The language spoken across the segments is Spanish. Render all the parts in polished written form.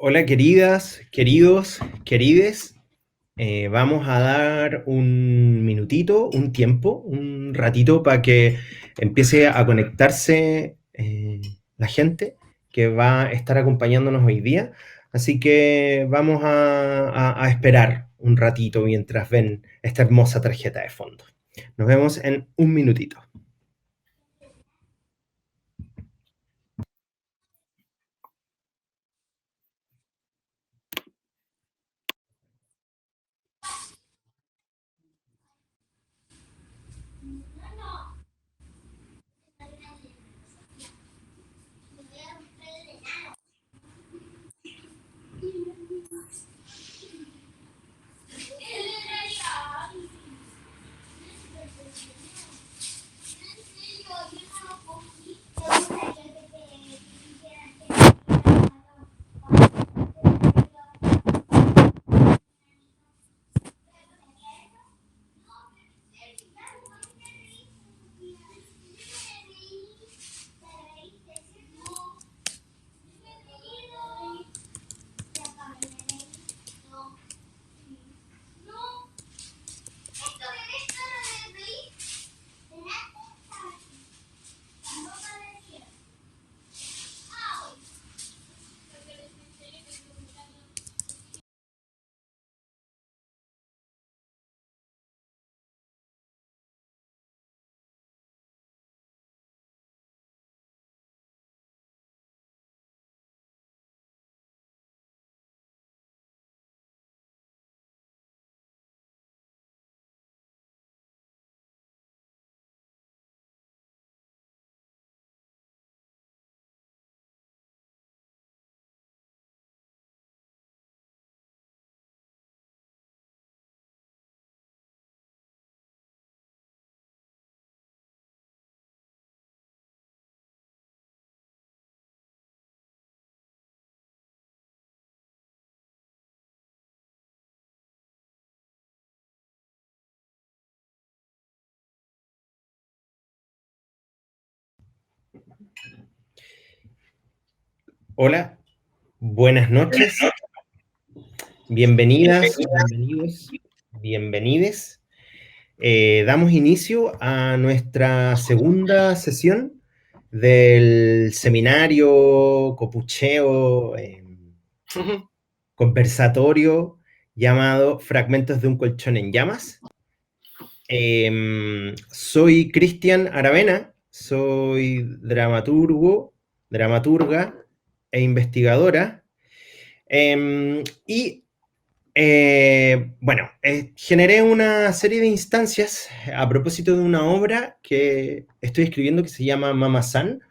Hola queridas, queridos, querides. Vamos a dar un minutito, un tiempo, un ratito para que empiece a conectarse la gente que va a estar acompañándonos hoy día. Así que vamos a esperar un ratito mientras ven esta hermosa tarjeta de fondo. Nos vemos en un minutito. Hola, buenas noches, bienvenidas, bienvenidos, bienvenides. Damos inicio a nuestra segunda sesión del seminario, copucheo, conversatorio llamado Fragmentos de un colchón en llamas. Soy Cristian Aravena, soy dramaturga e investigadora. Y generé una serie de instancias a propósito de una obra que estoy escribiendo que se llama Mama San,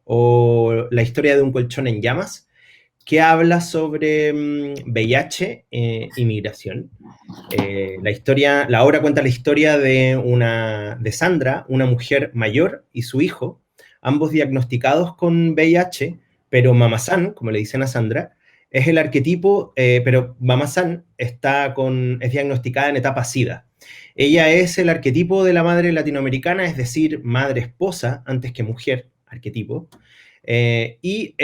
o La historia de un colchón en llamas, que habla sobre VIH y migración. La obra cuenta la historia de Sandra, una mujer mayor, y su hijo, ambos diagnosticados con VIH, pero Mama-san, como le dicen a Sandra, es el arquetipo, pero Mama-san es diagnosticada en etapa SIDA. Ella es el arquetipo de la madre latinoamericana, es decir, madre esposa antes que mujer, arquetipo.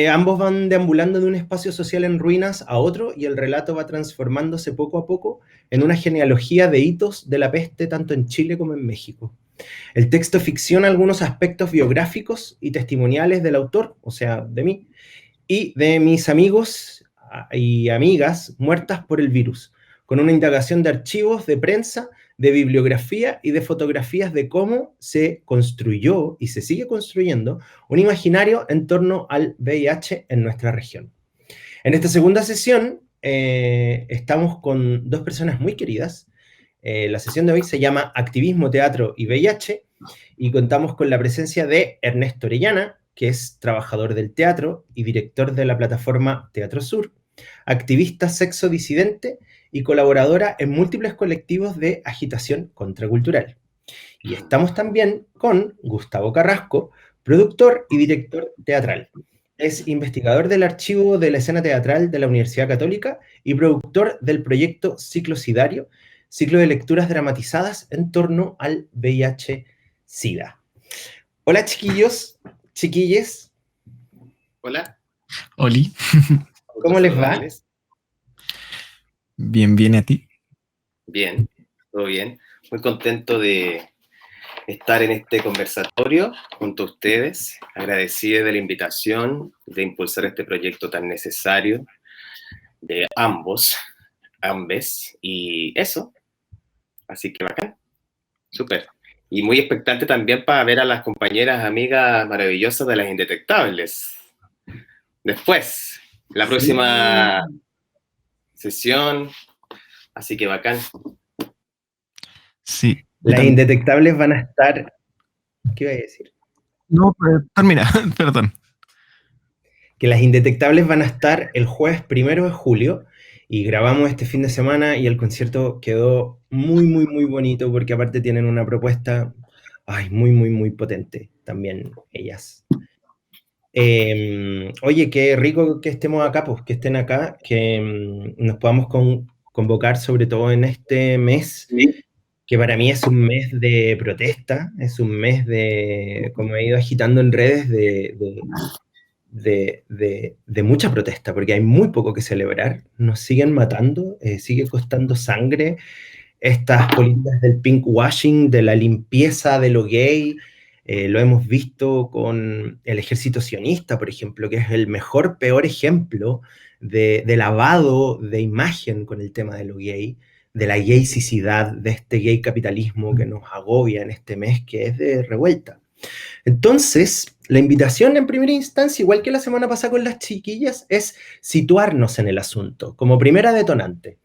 Ambos van deambulando de un espacio social en ruinas a otro, y el relato va transformándose poco a poco en una genealogía de hitos de la peste tanto en Chile como en México. El texto ficciona algunos aspectos biográficos y testimoniales del autor, o sea, de mí, y de mis amigos y amigas muertas por el virus, con una indagación de archivos, de prensa, de bibliografía y de fotografías de cómo se construyó y se sigue construyendo un imaginario en torno al VIH en nuestra región. En esta segunda sesión estamos con dos personas muy queridas. La sesión de hoy se llama Activismo, Teatro y VIH, y contamos con la presencia de Ernesto Orellana, que es trabajador del teatro y director de la plataforma Teatro Sur, activista sexo disidente y colaboradora en múltiples colectivos de agitación contracultural. Y estamos también con Gustavo Carrasco, productor y director teatral. Es investigador del archivo de la escena teatral de la Universidad Católica y productor del proyecto Ciclo Sidario, ciclo de lecturas dramatizadas en torno al VIH-Sida. Hola chiquillos, chiquilles. Hola. Oli. ¿Cómo les va? Bien, bien, ¿a ti? Bien, todo bien. Muy contento de estar en este conversatorio junto a ustedes. Agradecido de la invitación, de impulsar este proyecto tan necesario de ambes, y eso. Así que bacán, súper. Y muy expectante también para ver a las compañeras, amigas maravillosas de las Indetectables. Después, la próxima sesión, así que bacán. Sí. Las Indetectables van a estar... ¿Qué iba a decir? No, termina, perdón. Que las Indetectables van a estar el jueves 1 de julio y grabamos este fin de semana y el concierto quedó muy, muy, muy bonito porque aparte tienen una propuesta, muy, muy, muy potente también ellas. Oye, qué rico que estemos acá, pues que estén acá, que nos podamos convocar sobre todo en este mes, que para mí es un mes de protesta, es un mes de, como he ido agitando en redes, de mucha protesta, porque hay muy poco que celebrar, nos siguen matando, sigue costando sangre, estas políticas del pinkwashing, de la limpieza de lo gay, lo hemos visto con el ejército sionista, por ejemplo, que es el mejor, peor ejemplo de lavado de imagen con el tema de lo gay, de la gaysicidad, de este gay capitalismo que nos agobia en este mes, que es de revuelta. Entonces, la invitación en primera instancia, igual que la semana pasada con las chiquillas, es situarnos en el asunto como primera detonante.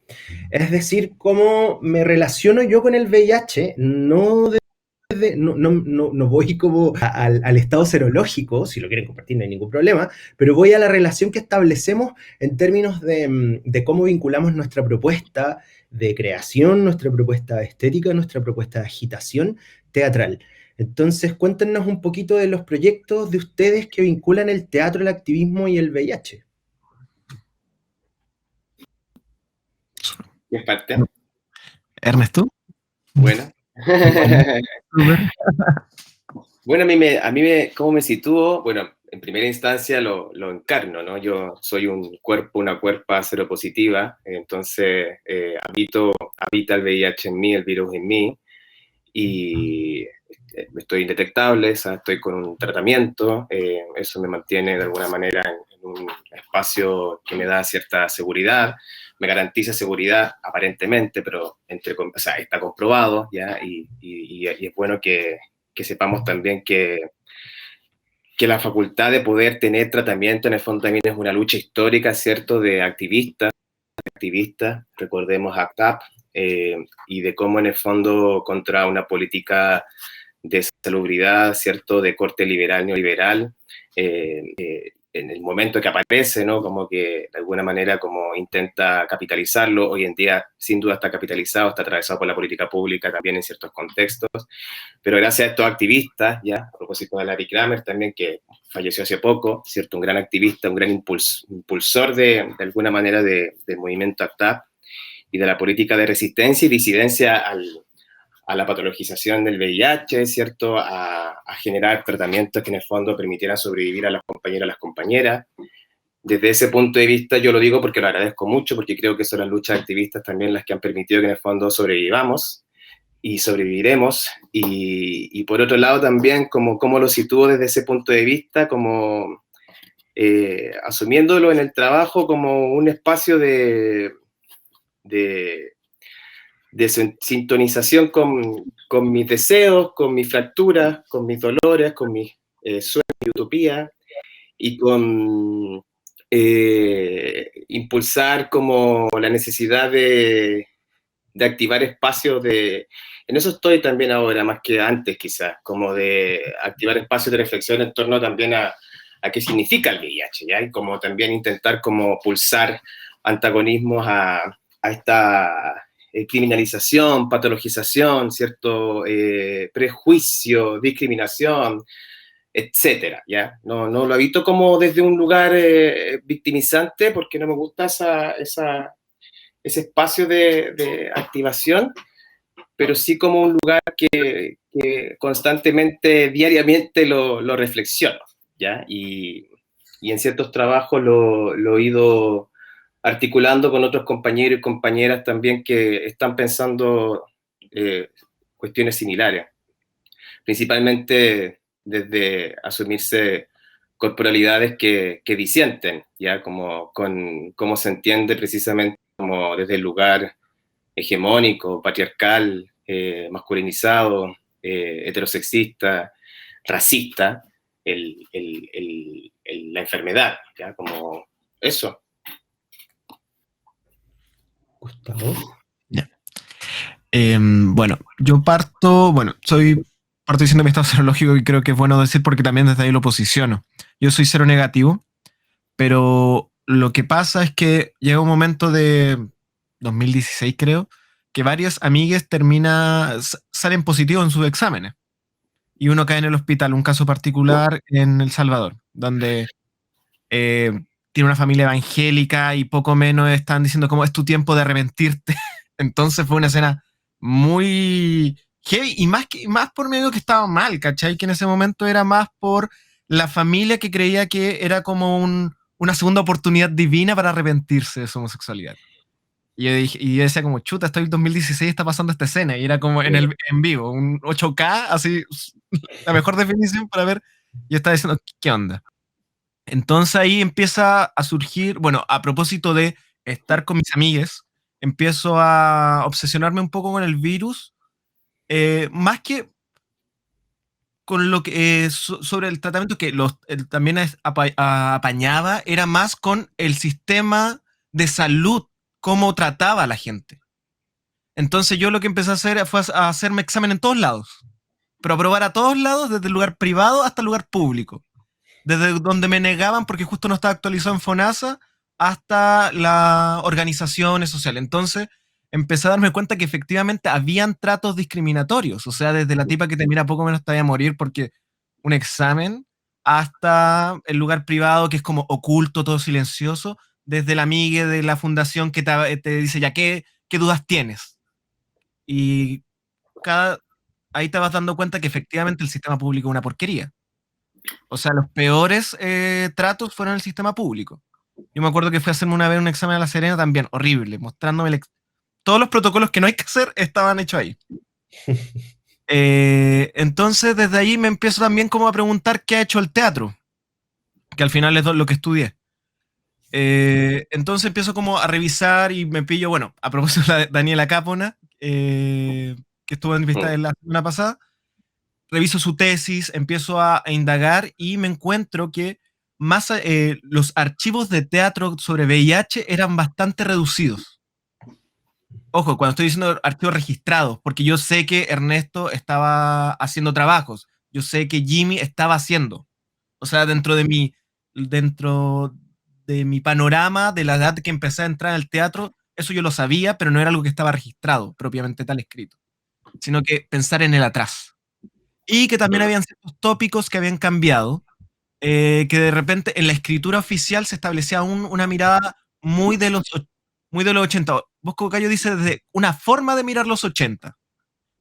Es decir, cómo me relaciono yo con el VIH, no voy como al estado serológico, si lo quieren compartir no hay ningún problema, pero voy a la relación que establecemos en términos de cómo vinculamos nuestra propuesta de creación, nuestra propuesta estética, nuestra propuesta de agitación teatral. Entonces, cuéntenos un poquito de los proyectos de ustedes que vinculan el teatro, el activismo y el VIH. ¿Qué parte? ¿Ernesto? Bueno. Bueno, ¿cómo me sitúo? Bueno, en primera instancia lo encarno, ¿no? Yo soy una cuerpa seropositiva, entonces habita el VIH en mí, el virus en mí, y estoy indetectable, estoy con un tratamiento, eso me mantiene de alguna manera en un espacio que me da cierta seguridad, me garantiza seguridad aparentemente, pero está comprobado, ¿ya? Y es bueno que sepamos también que la facultad de poder tener tratamiento en el fondo también es una lucha histórica, ¿cierto?, de activistas, recordemos ACT UP, y de cómo en el fondo contra una política de salubridad, ¿cierto?, de corte liberal, neoliberal, en el momento que aparece, ¿no?, como que de alguna manera como intenta capitalizarlo, hoy en día sin duda está capitalizado, está atravesado por la política pública también en ciertos contextos, pero gracias a estos activistas, ya, a propósito de Larry Kramer también, que falleció hace poco, ¿cierto?, un gran activista, un gran impulsor de alguna manera del movimiento ACT UP y de la política de resistencia y disidencia a la patologización del VIH, ¿cierto?, a generar tratamientos que en el fondo permitieran sobrevivir a las compañeras. Desde ese punto de vista yo lo digo porque lo agradezco mucho, porque creo que son las luchas activistas también las que han permitido que en el fondo sobrevivamos y sobreviviremos. Y por otro lado también, como lo sitúo desde ese punto de vista, como asumiéndolo en el trabajo como un espacio de sintonización con mis deseos, con mis fracturas, con mis dolores, con mis sueños y utopía, y con impulsar como la necesidad de activar espacios en eso estoy también ahora, más que antes quizás, como de activar espacios de reflexión en torno también a qué significa el VIH, ¿ya? Y como también intentar como pulsar antagonismos a esta criminalización, patologización, ¿cierto? Prejuicio, discriminación, etcétera, ¿ya? No lo habito como desde un lugar victimizante, porque no me gusta ese espacio de activación, pero sí como un lugar que constantemente, diariamente lo reflexiono, ¿ya? Y y en ciertos trabajos lo he ido articulando con otros compañeros y compañeras también que están pensando cuestiones similares, principalmente desde asumirse corporalidades que disienten, ya como con cómo se entiende precisamente como desde el lugar hegemónico, patriarcal, masculinizado, heterosexista, racista, la enfermedad, ¿ya? Como eso. Gustavo. Ya. Bueno, parto diciendo mi estado serológico y creo que es bueno decir porque también desde ahí lo posiciono. Yo soy cero negativo, pero lo que pasa es que llega un momento de 2016, creo, que varias amigues salen positivos en sus exámenes y uno cae en el hospital. Un caso particular en El Salvador, donde eh, tiene una familia evangélica y poco menos están diciendo cómo es tu tiempo de arrepentirte. Entonces fue una escena muy heavy y más por medio que estaba mal, ¿cachai? Que en ese momento era más por la familia que creía que era como una segunda oportunidad divina para arrepentirse de su homosexualidad. Y yo decía como, chuta, estoy en 2016, está pasando esta escena. Y era como en vivo, un 8K, así, la mejor definición para ver. Yo estaba diciendo, ¿qué onda? Entonces ahí empieza a surgir, bueno, a propósito de estar con mis amigues, empiezo a obsesionarme un poco con el virus, más que con lo que sobre el tratamiento que también apañaba, era más con el sistema de salud, cómo trataba a la gente. Entonces yo lo que empecé a hacer fue a hacerme examen en todos lados, pero a probar a todos lados, desde el lugar privado hasta el lugar público. Desde donde me negaban porque justo no estaba actualizado en FONASA hasta las organizaciones sociales. Entonces empecé a darme cuenta que efectivamente habían tratos discriminatorios, o sea, desde la tipa que te mira poco menos te vaya a morir porque un examen, hasta el lugar privado que es como oculto, todo silencioso, desde la amiga de la fundación que te dice ya qué dudas tienes. Y cada, ahí te vas dando cuenta que efectivamente el sistema público es una porquería. O sea, los peores tratos fueron en el sistema público. Yo me acuerdo que fui a hacerme una vez un examen a La Serena también, horrible, mostrándome todos los protocolos que no hay que hacer estaban hechos ahí. Entonces, desde ahí me empiezo también como a preguntar qué ha hecho el teatro, que al final es lo que estudié. Entonces empiezo como a revisar y me pillo, bueno, a propósito de Daniela Cápona, que estuvo en vista la semana pasada, reviso su tesis, empiezo a indagar y me encuentro que los archivos de teatro sobre VIH eran bastante reducidos. Ojo, cuando estoy diciendo archivos registrados, porque yo sé que Ernesto estaba haciendo trabajos, yo sé que Jimmy estaba haciendo. O sea, dentro de mi panorama de la edad que empecé a entrar al teatro, eso yo lo sabía, pero no era algo que estaba registrado, propiamente tal escrito, sino que pensar en el atrás. Y que también habían ciertos tópicos que habían cambiado, que de repente en la escritura oficial se establecía una mirada muy de los 80. Bosco Cayo dice desde una forma de mirar los 80,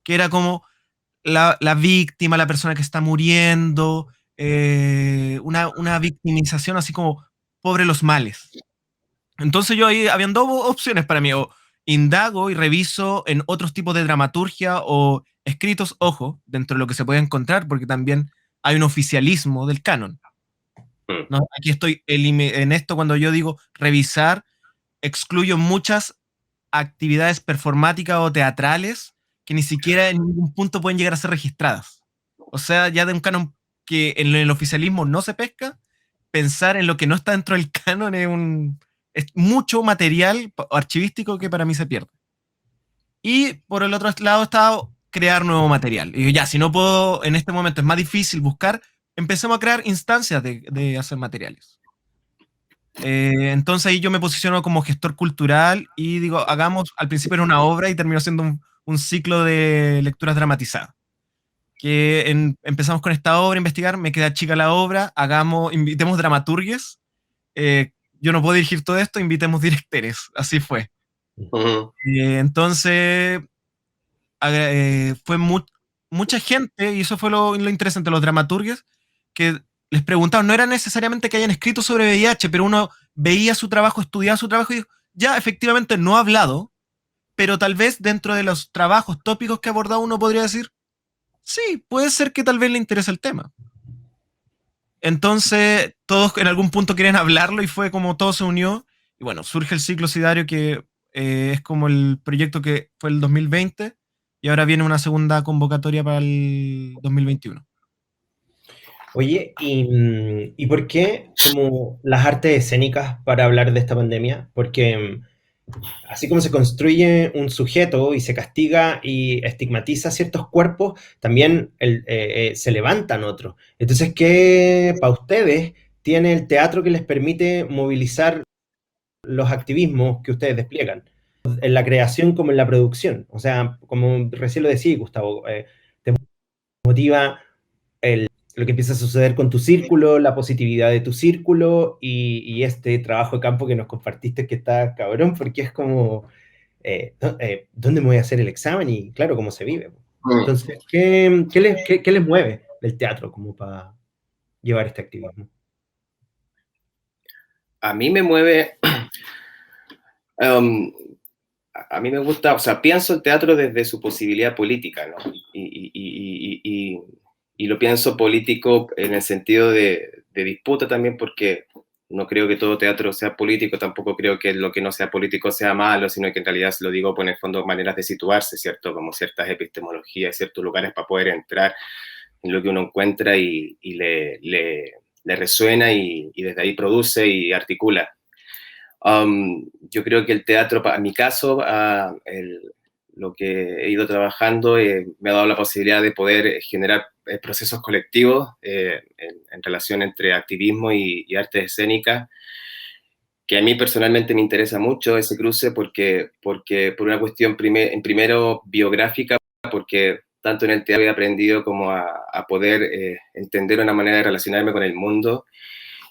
que era como la víctima, la persona que está muriendo, una victimización así como pobre los males. Entonces yo ahí habían dos opciones para mí, o indago y reviso en otros tipos de dramaturgia o escritos, ojo, dentro de lo que se puede encontrar, porque también hay un oficialismo del canon. ¿No? Aquí estoy en esto cuando yo digo revisar, excluyo muchas actividades performáticas o teatrales que ni siquiera en ningún punto pueden llegar a ser registradas. O sea, ya de un canon que en el oficialismo no se pesca, pensar en lo que no está dentro del canon es mucho material archivístico que para mí se pierde. Y por el otro lado está crear nuevo material. Y ya, si no puedo, en este momento es más difícil buscar, empecemos a crear instancias de hacer materiales. Entonces ahí yo me posiciono como gestor cultural y digo, hagamos, al principio era una obra y terminó siendo un ciclo de lecturas dramatizadas. Empezamos con esta obra, investigar, me queda chica la obra, invitemos dramaturgues, yo no puedo dirigir todo esto, invitemos directores, así fue. Entonces, fue mucha gente, y eso fue lo interesante, los dramaturgues, que les preguntaban, no era necesariamente que hayan escrito sobre VIH, pero uno veía su trabajo, estudiaba su trabajo y dijo, ya efectivamente no ha hablado, pero tal vez dentro de los trabajos tópicos que ha abordado uno podría decir, sí, puede ser que tal vez le interese el tema. Entonces, todos en algún punto querían hablarlo y fue como todo se unió. Y bueno, surge el ciclo sidario que es como el proyecto que fue el 2020 y ahora viene una segunda convocatoria para el 2021. Oye, ¿y por qué como las artes escénicas para hablar de esta pandemia? Porque así como se construye un sujeto y se castiga y estigmatiza ciertos cuerpos, también se levantan otros. Entonces, ¿qué para ustedes tiene el teatro que les permite movilizar los activismos que ustedes despliegan? En la creación como en la producción. O sea, como recién lo decía, Gustavo, te motiva lo que empieza a suceder con tu círculo, la positividad de tu círculo y este trabajo de campo que nos compartiste que está cabrón, porque es como, ¿dónde me voy a hacer el examen? Y claro, cómo se vive. Entonces, ¿qué les mueve del teatro como para llevar este activismo? A mí me mueve, a mí me gusta, o sea, pienso el teatro desde su posibilidad política, ¿no? Y lo pienso político en el sentido de disputa también, porque no creo que todo teatro sea político, tampoco creo que lo que no sea político sea malo, sino que en realidad, lo digo, por en el fondo, maneras de situarse, ¿cierto? Como ciertas epistemologías, ciertos lugares para poder entrar en lo que uno encuentra y le resuena y desde ahí produce y articula. Yo creo que el teatro, en mi caso, lo que he ido trabajando me ha dado la posibilidad de poder generar procesos colectivos en relación entre activismo y artes escénicas, que a mí personalmente me interesa mucho ese cruce porque por una cuestión primero biográfica, porque tanto en el teatro he aprendido como a poder entender una manera de relacionarme con el mundo,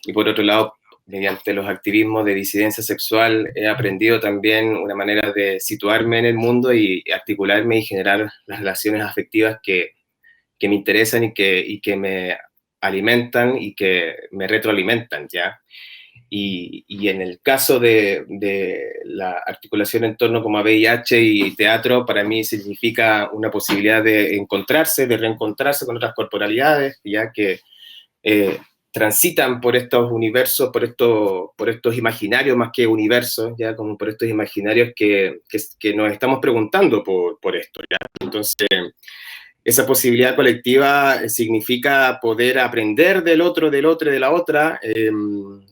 y por otro lado, mediante los activismos de disidencia sexual, he aprendido también una manera de situarme en el mundo y articularme y generar las relaciones afectivas que me interesan y que me alimentan y que me retroalimentan, ¿ya? Y en el caso de la articulación en torno como a VIH y teatro, para mí significa una posibilidad de encontrarse, de reencontrarse con otras corporalidades, ya que transitan por estos universos, por estos imaginarios más que universos, ya como por estos imaginarios que nos estamos preguntando por esto, ¿ya? Entonces, esa posibilidad colectiva significa poder aprender del otro, del otro y de la otra,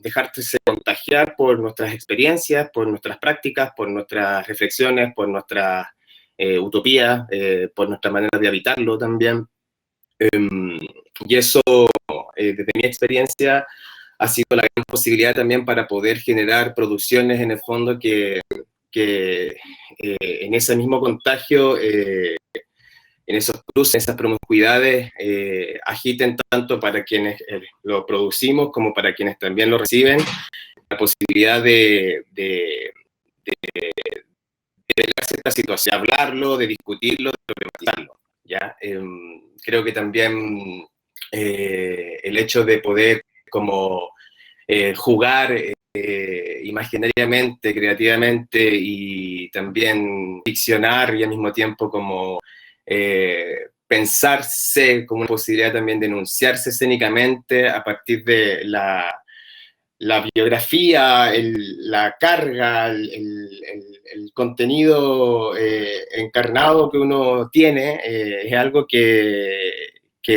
dejarse contagiar por nuestras experiencias, por nuestras prácticas, por nuestras reflexiones, por nuestras utopías, por nuestra manera de habitarlo también. Y eso, desde mi experiencia, ha sido la gran posibilidad también para poder generar producciones en el fondo que en ese mismo contagio, en esos cruces, en esas promiscuidades, agiten tanto para quienes lo producimos como para quienes también lo reciben, la posibilidad de esta situación, de hablarlo, de discutirlo, de problematizarlo, ¿ya? Creo que también el hecho de poder como jugar imaginariamente, creativamente y también ficcionar y al mismo tiempo como pensarse como una posibilidad también de enunciarse escénicamente a partir de la biografía, la carga, el contenido encarnado que uno tiene, es algo que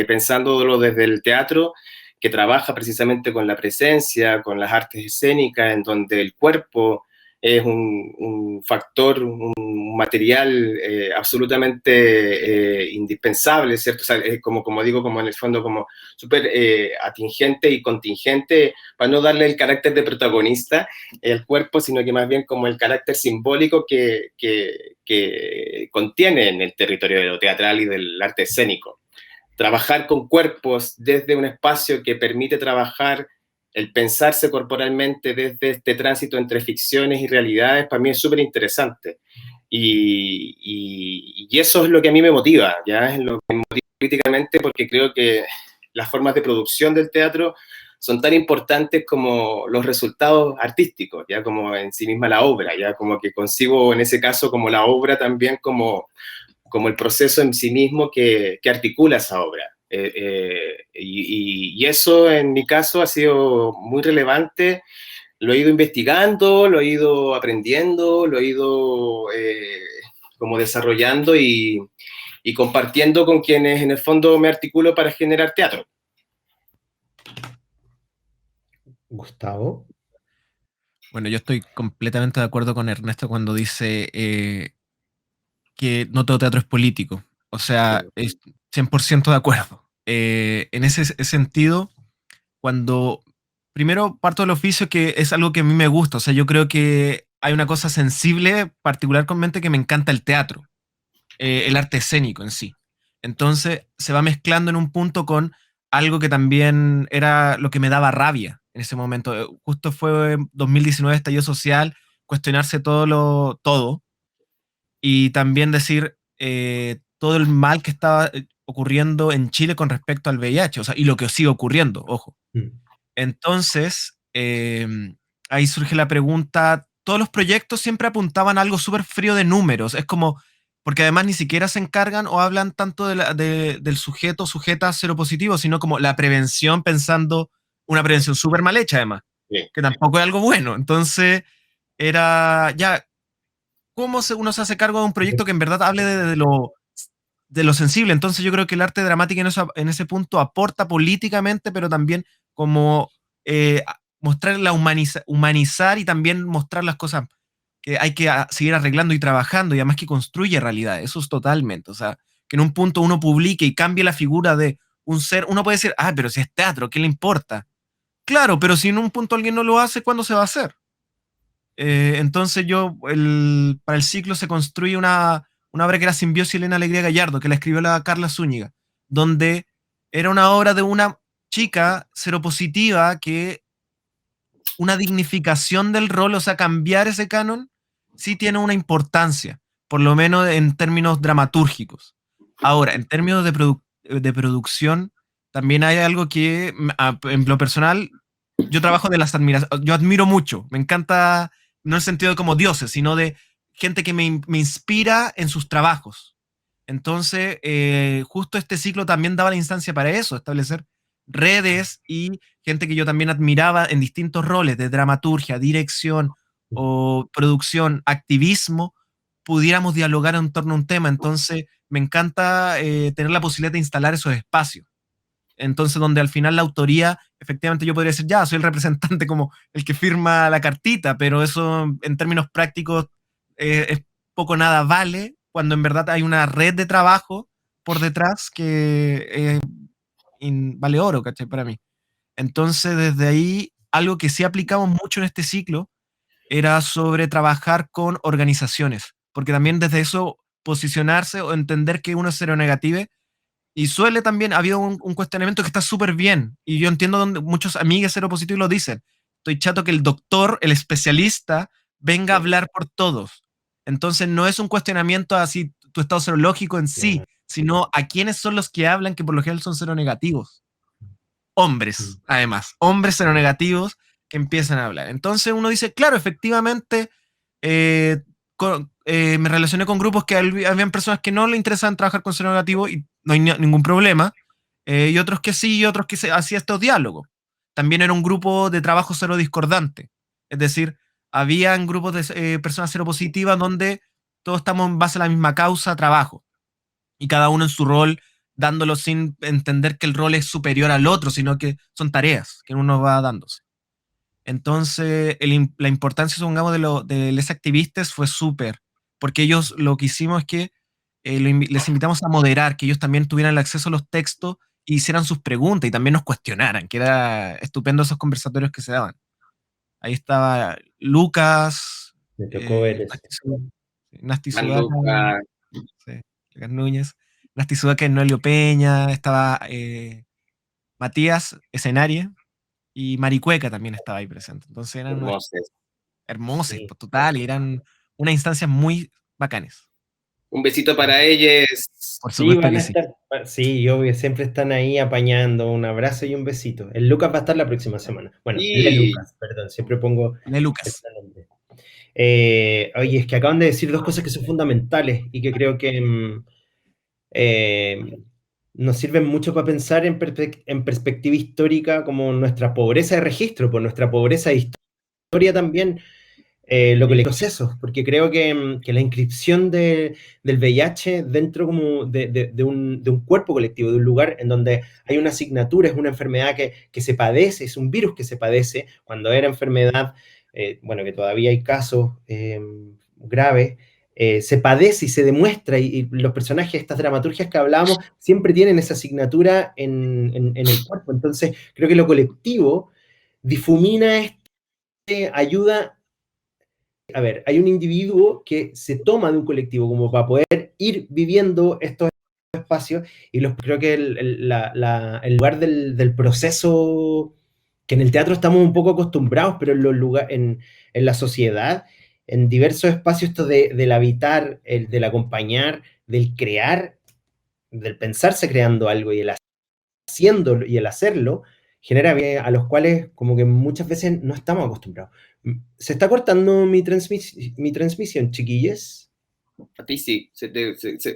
pensándolo desde el teatro, que trabaja precisamente con la presencia, con las artes escénicas, en donde el cuerpo es un factor, un material absolutamente indispensable, ¿cierto? O sea, es como digo, como en el fondo, como súper atingente y contingente, para no darle el carácter de protagonista al cuerpo, sino que más bien como el carácter simbólico que contiene en el territorio de lo teatral y del arte escénico. Trabajar con cuerpos desde un espacio que permite trabajar el pensarse corporalmente desde este tránsito entre ficciones y realidades, para mí es súper interesante. Y eso es lo que a mí me motiva, ¿ya? Es lo que me motiva políticamente, porque creo que las formas de producción del teatro son tan importantes como los resultados artísticos, ya como en sí misma la obra, ya como que concibo en ese caso como la obra también como el proceso en sí mismo que articula esa obra. Y eso en mi caso ha sido muy relevante, lo he ido investigando, lo he ido aprendiendo, lo he ido como desarrollando y compartiendo con quienes en el fondo me articulo para generar teatro. Gustavo. Bueno, yo estoy completamente de acuerdo con Ernesto cuando dice que no todo teatro es político. O sea, es 100% de acuerdo. En ese sentido, cuando primero parto del oficio, que es algo que a mí me gusta, o sea, yo creo que hay una cosa sensible, particularmente que me encanta el teatro, el arte escénico en sí. Entonces se va mezclando en un punto con algo que también era lo que me daba rabia en ese momento. Justo fue en 2019, estallido social, cuestionarse todo y también decir todo el mal que estaba ocurriendo en Chile con respecto al VIH, o sea, y lo que sigue ocurriendo, ojo. Mm. Entonces, ahí surge la pregunta, todos los proyectos siempre apuntaban a algo súper frío de números, es como, porque además ni siquiera se encargan o hablan tanto del sujeto o sujeta seropositivo, sino como la prevención pensando una prevención súper mal hecha además, Sí. que tampoco es algo bueno. Entonces, era ya, ¿cómo uno se hace cargo de un proyecto que en verdad hable de lo sensible? Entonces yo creo que el arte dramático en ese punto aporta políticamente, pero también como mostrar humanizar y también mostrar las cosas que hay que seguir arreglando y trabajando y además que construye realidad. Eso es totalmente. O sea, que en un punto uno publique y cambie la figura de un ser, uno puede decir, ah, pero si es teatro, ¿qué le importa? Claro, pero si en un punto alguien no lo hace, ¿cuándo se va a hacer? Entonces para el ciclo se construye una obra que era Simbiosis y Elena Alegría Gallardo, que la escribió la Carla Zúñiga, donde era una obra de una chica seropositiva que una dignificación del rol, o sea, cambiar ese canon, sí tiene una importancia, por lo menos en términos dramatúrgicos. Ahora, en términos de producción, también hay algo que, en lo personal, yo trabajo de las admiraciones, yo admiro mucho, me encanta, no en el sentido de como dioses, sino de gente que me inspira en sus trabajos. Entonces, justo este ciclo también daba la instancia para eso, establecer redes y gente que yo también admiraba en distintos roles de dramaturgia, dirección o producción, activismo, pudiéramos dialogar en torno a un tema. Entonces, me encanta tener la posibilidad de instalar esos espacios. Entonces, donde al final la autoría, efectivamente yo podría decir, ya, soy el representante como el que firma la cartita, pero eso en términos prácticos es poco nada vale cuando en verdad hay una red de trabajo por detrás que vale oro, ¿cachai? Para mí. Entonces, desde ahí, algo que sí aplicamos mucho en este ciclo era sobre trabajar con organizaciones, porque también desde eso posicionarse o entender que uno es seronegativo y suele también, ha habido un cuestionamiento que está súper bien, y yo entiendo donde muchos amigos seropositivos lo dicen, estoy chato que el doctor, el especialista, venga a hablar por todos. Entonces no es un cuestionamiento así tu estado serológico en sí, sino a quiénes son los que hablan, que por lo general son seronegativos. Hombres, además, hombres seronegativos que empiezan a hablar. Entonces uno dice, claro, efectivamente, eh, me relacioné con grupos que habían personas que no le interesaban trabajar con seronegativo y no hay ningún problema, y otros que sí, y otros que hacía estos diálogos. También era un grupo de trabajo serodiscordante, es decir, habían grupos de personas seropositivas donde todos estamos en base a la misma causa, trabajo, y cada uno en su rol, dándolo sin entender que el rol es superior al otro, sino que son tareas que uno va dándose. Entonces, la importancia, supongamos, de los activistas fue súper, porque ellos lo que hicimos es que les invitamos a moderar, que ellos también tuvieran el acceso a los textos y hicieran sus preguntas y también nos cuestionaran, que era estupendo esos conversatorios que se daban. Ahí estaba Lucas, Me tocó ver eso. Nasti Sudaca, Manduca, sí, Lucas Núñez, Nasti Sudaca, Noelio Peña, estaba Matías Escenaria y Maricueca también estaba ahí presente. Entonces eran unos hermosos. hermosos, Sí. pues, total, y eran unas instancias muy bacanes. Un besito para ellas. Por Sí, supuesto van que a sí. estar, sí, obvio, siempre están ahí apañando, un abrazo y un besito. El Lucas va a estar la próxima semana. Bueno, Le Y Lucas, perdón, siempre pongo De el Lucas. pronombre. Oye, es que acaban de decir dos cosas que son fundamentales y que creo que eh, nos sirven mucho para pensar en perspectiva histórica, como nuestra pobreza de registro, por nuestra pobreza de historia también, lo que le procesos, porque creo que la inscripción del VIH dentro como de un cuerpo colectivo, de un lugar en donde hay una asignatura, es una enfermedad que se padece, es un virus que se padece, cuando era enfermedad, bueno, que todavía hay casos graves, se padece y se demuestra, y los personajes, estas dramaturgias que hablábamos, siempre tienen esa asignatura en el cuerpo. Entonces, creo que lo colectivo difumina ayuda. A ver, hay un individuo que se toma de un colectivo como para poder ir viviendo estos espacios y creo que el lugar del proceso, que en el teatro estamos un poco acostumbrados, pero en la sociedad, en diversos espacios, esto del habitar, del acompañar, del crear, del pensarse creando algo y el haciéndolo y el hacerlo, genera a los cuales como que muchas veces no estamos acostumbrados. ¿Se está cortando mi transmisión, chiquillos? a ti sí,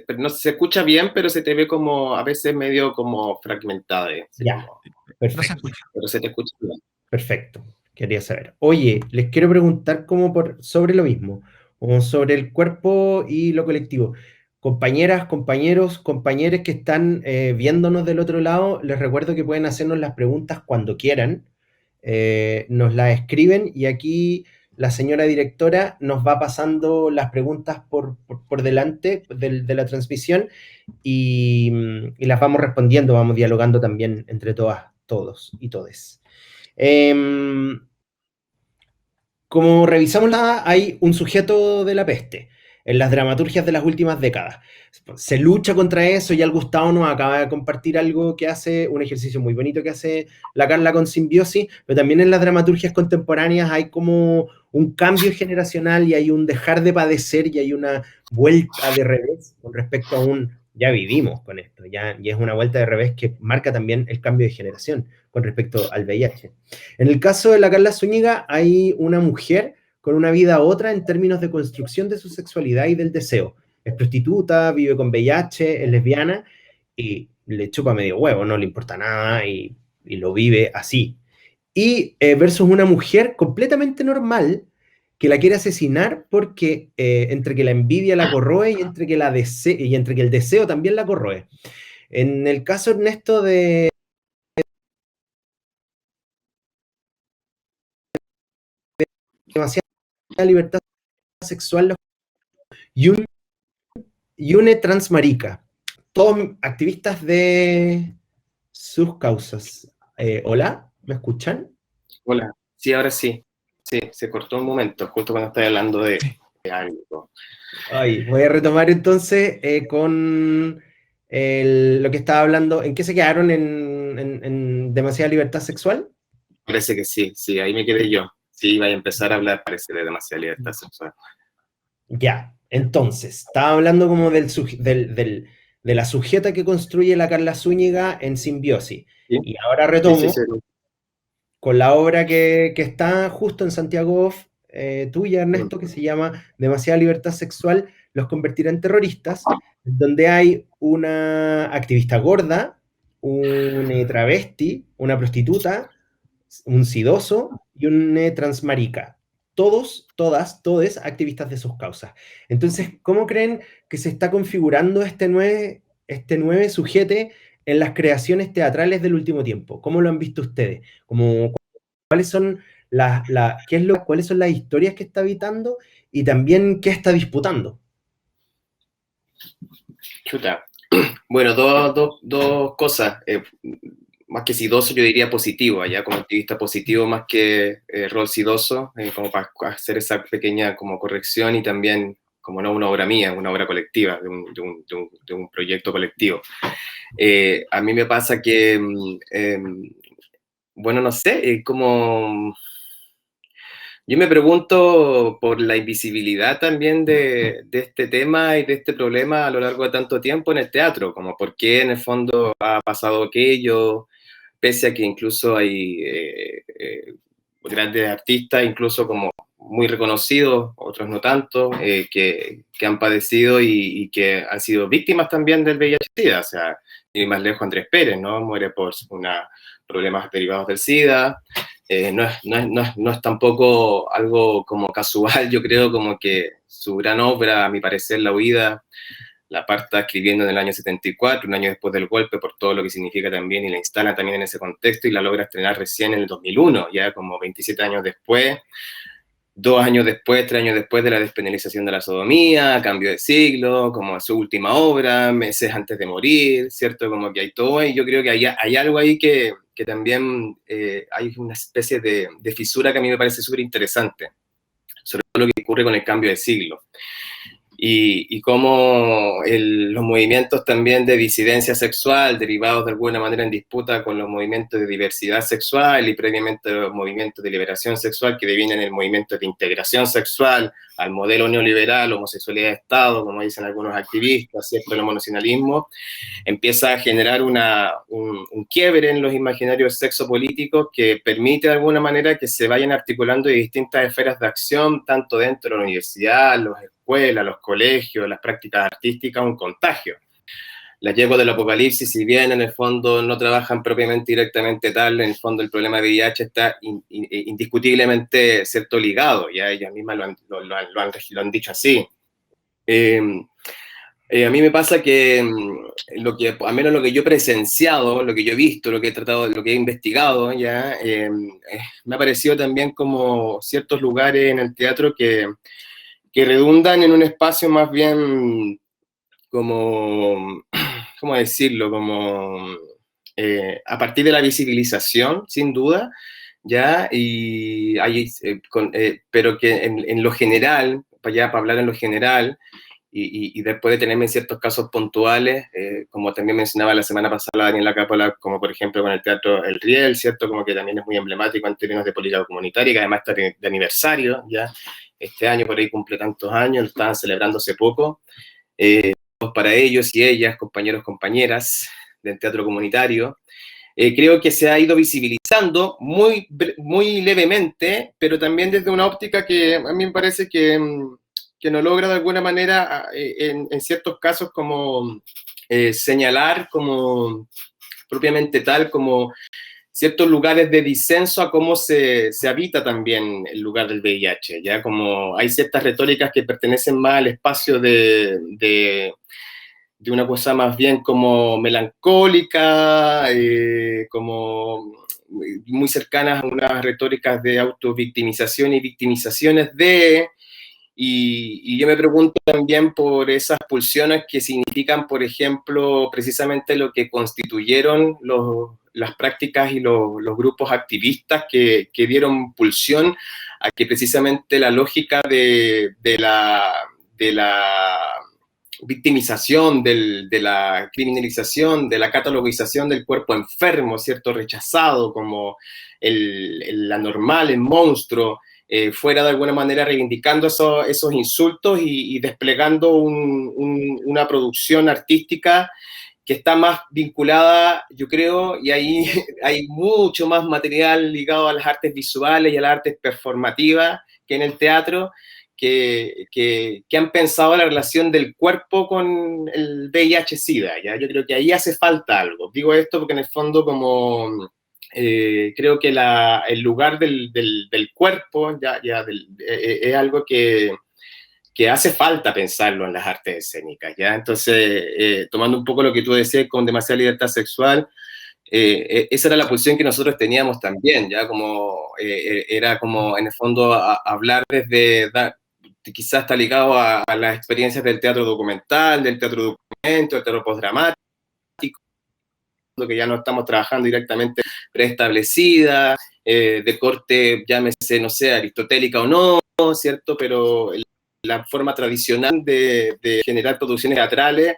pero no se escucha bien, pero se te ve como a veces medio como fragmentada, así Ya, como, No se perfecto, escucha. pero se te escucha bien. perfecto. Quería saber. Oye, les quiero preguntar sobre lo mismo, o sobre el cuerpo y lo colectivo. Compañeras, compañeros, compañeros que están viéndonos del otro lado, les recuerdo que pueden hacernos las preguntas cuando quieran. Nos las escriben y aquí la señora directora nos va pasando las preguntas por delante de la transmisión y las vamos respondiendo, vamos dialogando también entre todas, todos y todes. Como revisamos hay un sujeto de la peste en las dramaturgias de las últimas décadas. Se lucha contra eso, y el Gustavo nos acaba de compartir algo que hace, un ejercicio muy bonito que hace la Carla con Simbiosis, pero también en las dramaturgias contemporáneas hay como un cambio generacional y hay un dejar de padecer y hay una vuelta de revés con respecto a ya vivimos con esto, y es una vuelta de revés que marca también el cambio de generación con respecto al VIH. En el caso de la Carla Zúñiga, hay una mujer con una vida otra en términos de construcción de su sexualidad y del deseo. Es prostituta, vive con VIH, es lesbiana y le chupa medio huevo, no le importa nada y lo vive así. Y versus una mujer completamente normal que la quiere asesinar porque entre que la envidia la corroe y entre que el deseo también la corroe. En el caso, Ernesto, de demasiada libertad sexual y une transmarica, todos activistas de sus causas. Hola, ¿me escuchan? Hola, sí, ahora sí. Sí, se cortó un momento, justo cuando estaba hablando Sí. de algo. Ay, voy a retomar entonces con lo que estaba hablando. ¿En qué se quedaron en demasiada libertad sexual? Parece que sí, sí, ahí me quedé yo. Sí, iba a empezar a hablar, parece, de demasiada libertad sexual. Ya, entonces, estaba hablando como de la sujeta que construye la Carla Zúñiga en Simbiosis. ¿Sí? Y ahora Sí, sí, sí. retomo con la obra que está justo en Santiago Off, tuya, Ernesto, que se llama Demasiada libertad sexual los convertirá en terroristas, donde hay una activista gorda, un travesti, una prostituta, un sidoso y un transmarica. Todos, todas, todes activistas de sus causas. Entonces, ¿cómo creen que se está configurando este nueve sujete en las creaciones teatrales del último tiempo? ¿Cómo lo han visto ustedes? Como, ¿cuáles son cuáles son las historias que está habitando y también qué está disputando? Chuta. Bueno, dos cosas. Más que sidoso, yo diría positivo, allá como activista positivo, más que rol sidoso, como para hacer esa pequeña como corrección y también, como no una obra mía, una obra colectiva, de un proyecto colectivo. A mí me pasa que, bueno, no sé, como Yo me pregunto por la invisibilidad también de este tema y de este problema a lo largo de tanto tiempo en el teatro, como por qué en el fondo ha pasado aquello, pese a que incluso hay grandes artistas, incluso como muy reconocidos, otros no tanto, que han padecido y que han sido víctimas también del VIH-Sida. O sea, y más lejos Andrés Pérez, ¿no? Muere por problemas derivados del SIDA. No es tampoco algo como casual, yo creo, como que su gran obra, a mi parecer, La Huida, la parta escribiendo en el año 74, un año después del golpe, por todo lo que significa también, y la instala también en ese contexto, y la logra estrenar recién en el 2001, ya como 27 años después, 2 años después, 3 años después de la despenalización de la sodomía, Cambio de siglo, como su última obra, meses antes de morir, ¿cierto? Como que hay todo, y yo creo que hay algo ahí que también hay una especie de fisura que a mí me parece súper interesante, sobre todo lo que ocurre con el cambio de siglo. Y cómo los movimientos también de disidencia sexual, derivados de alguna manera en disputa con los movimientos de diversidad sexual y previamente los movimientos de liberación sexual que devienen en el movimiento de integración sexual al modelo neoliberal, homosexualidad de Estado, como dicen algunos activistas, ¿cierto? El homonacionalismo, empieza a generar un quiebre en los imaginarios sexopolíticos que permite de alguna manera que se vayan articulando distintas esferas de acción, tanto dentro de la universidad, las escuelas, los colegios, las prácticas artísticas, un contagio. Las yeguas del apocalipsis, si bien en el fondo no trabajan propiamente directamente tal, en el fondo el problema de VIH está indiscutiblemente, ¿cierto?, ligado, ya ellas mismas lo han dicho así. A mí me pasa que al menos lo que yo he presenciado, lo que yo he visto, lo que he tratado, lo que he investigado, ya me ha parecido también como ciertos lugares en el teatro que redundan en un espacio más bien como, ¿cómo decirlo? Como a partir de la visibilización, sin duda, ya, y hay, pero que en lo general, para hablar en lo general, y después de tenerme en ciertos casos puntuales, como también mencionaba la semana pasada Daniela Capola, como por ejemplo con el Teatro El Riel, ¿cierto? Como que también es muy emblemático en términos de política comunitaria, que además está de aniversario, ya, este año por ahí cumple tantos años, lo estaban celebrando hace poco, para ellos y ellas, compañeros, compañeras del teatro comunitario. Creo que se ha ido visibilizando muy levemente, pero también desde una óptica que a mí me parece que no logra de alguna manera, en ciertos casos, como señalar como propiamente tal, como ciertos lugares de disenso a cómo se habita también el lugar del VIH, ya como hay ciertas retóricas que pertenecen más al espacio de una cosa más bien como melancólica, como muy cercanas a unas retóricas de autovictimización y victimizaciones y yo me pregunto también por esas pulsiones que significan, por ejemplo, precisamente lo que constituyeron las prácticas y los grupos activistas que dieron pulsión a que precisamente la lógica de la victimización, de la criminalización, de la catalogización del cuerpo enfermo, ¿cierto? Rechazado como el anormal, el monstruo, fuera de alguna manera reivindicando esos insultos y desplegando una producción artística que está más vinculada, yo creo, y ahí hay mucho más material ligado a las artes visuales y a las artes performativas que en el teatro, que han pensado la relación del cuerpo con el VIH-Sida, ¿ya? Yo creo que ahí hace falta algo. Digo esto porque en el fondo como creo que el lugar del cuerpo es algo que hace falta pensarlo en las artes escénicas, ¿ya? Entonces, tomando un poco lo que tú decías con demasiada libertad sexual, esa era la posición que nosotros teníamos también, ¿ya? Como, era como, en el fondo, hablar quizás está ligado a las experiencias del teatro documental, del teatro documento, del teatro postdramático, que ya no estamos trabajando directamente preestablecida, de corte, llámese, no sé, aristotélica o no, ¿cierto? Pero la forma tradicional de generar producciones teatrales